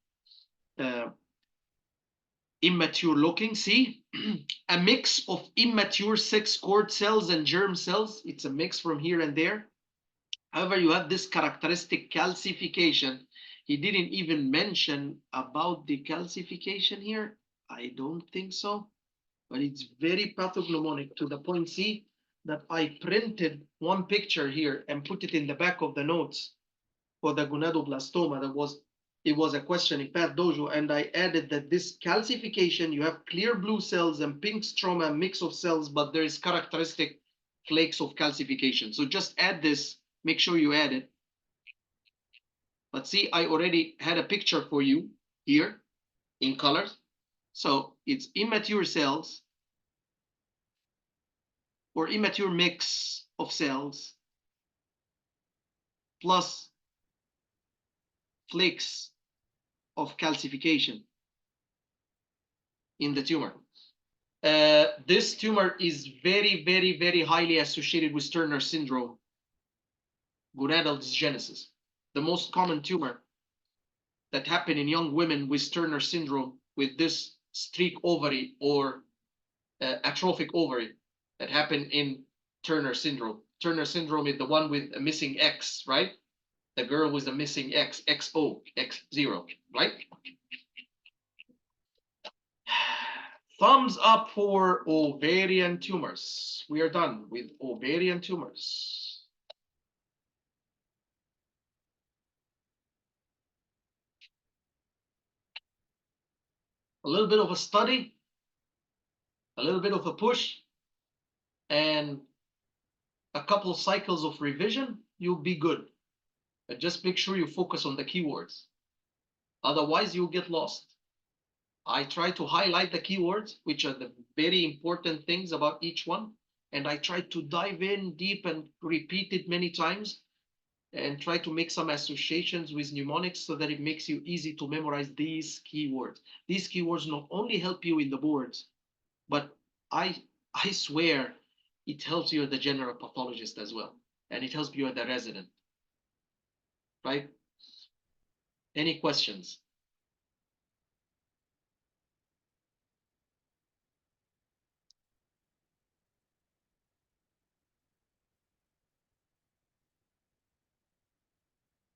immature looking. See, a mix of immature 6 cord cells and germ cells. It's a mix from here and there. However, you have this characteristic calcification. He didn't even mention about the calcification here. I don't think so, but it's very pathognomonic to the point, see, that I printed one picture here and put it in the back of the notes for the gonadoblastoma. It was a question in Path Dojo, and I added that this calcification, you have clear blue cells and pink stroma, mix of cells, but there is characteristic flakes of calcification. So just add this, make sure you add it. But see, I already had a picture for you here in colors. So it's immature cells or immature mix of cells plus flakes of calcification in the tumor. This tumor is very, very, very highly associated with Turner syndrome, gonadal dysgenesis, the most common tumor that happen in young women with Turner syndrome, with this streak ovary or atrophic ovary that happen in Turner syndrome. Turner syndrome is the one with a missing X, right? The girl with a missing X, XO, X0, right? Thumbs up for ovarian tumors. We are done with ovarian tumors. A little bit of a study, a little bit of a push, and a couple cycles of revision, you'll be good. But just make sure you focus on the keywords. Otherwise, you'll get lost. I try to highlight the keywords, which are the very important things about each one. And I try to dive in deep and repeat it many times and try to make some associations with mnemonics so that it makes you easy to memorize these keywords. These keywords not only help you in the boards, but I swear it helps you as the general pathologist as well. And it helps you as the resident, right? Any questions?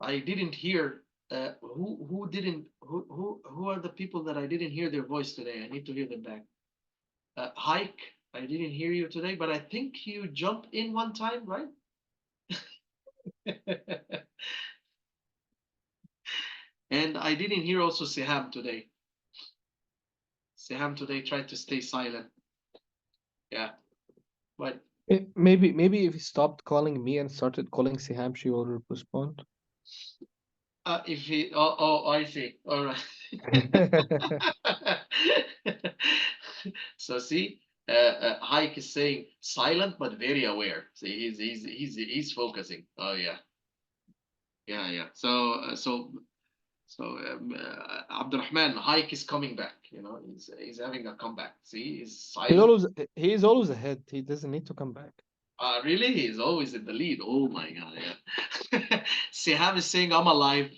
I didn't hear who are the people that I didn't hear their voice today? I need to hear them back. Hike, I didn't hear you today, but I think you jumped in one time, right? And I didn't hear also Seham today. Seham today tried to stay silent. Yeah, but Maybe if he stopped calling me and started calling Siham, she will respond. if he, I see. All right. So see, Hike is saying silent but very aware. See, he's focusing. Oh yeah, yeah. So Abdurrahman, Hike is coming back. You know, he's having a comeback. See, he's silent. He's always ahead. He doesn't need to come back. Really? He's always in the lead. Oh my God, yeah. Siham is saying I'm alive.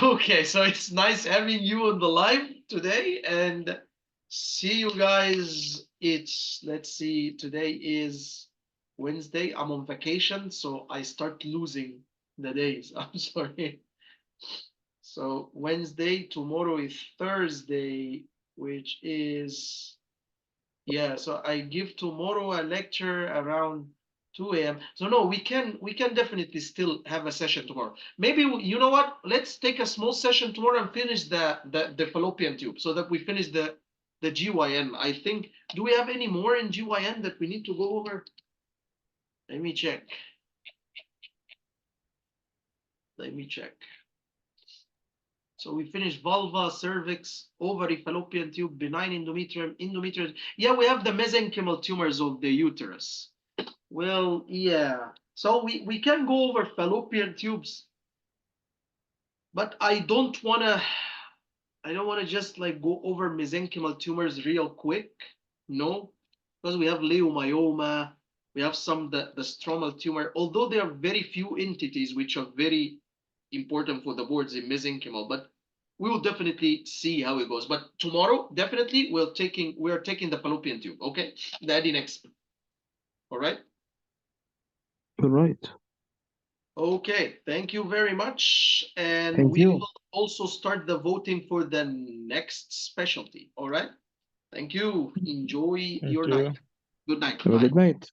Okay, so it's nice having you on the live today and see you guys. Let's see, today is Wednesday. I'm on vacation, so I start losing the days. I'm sorry. So Wednesday, tomorrow is Thursday, which is, yeah, so I give tomorrow a lecture around 2 a.m. So no, we can definitely still have a session tomorrow. Maybe, you know what? Let's take a small session tomorrow and finish the fallopian tube so that we finish the GYN. I think, do we have any more in GYN that we need to go over? Let me check. So we finished vulva, cervix, ovary, fallopian tube, benign endometrium. Yeah, we have the mesenchymal tumors of the uterus. Well, yeah. So we can go over fallopian tubes, but I don't wanna just like go over mesenchymal tumors real quick. No, because we have leiomyoma, we have the stromal tumor, although there are very few entities which are very important for the boards in mesenchymal, but we will definitely see how it goes. But tomorrow, definitely, we are taking the fallopian tube, okay? The adnex. All right? All right. Okay, thank you very much. And Thank we you. will also start the voting for the next specialty, all right? Thank you. Enjoy your night. Good night. Have a Bye. good night.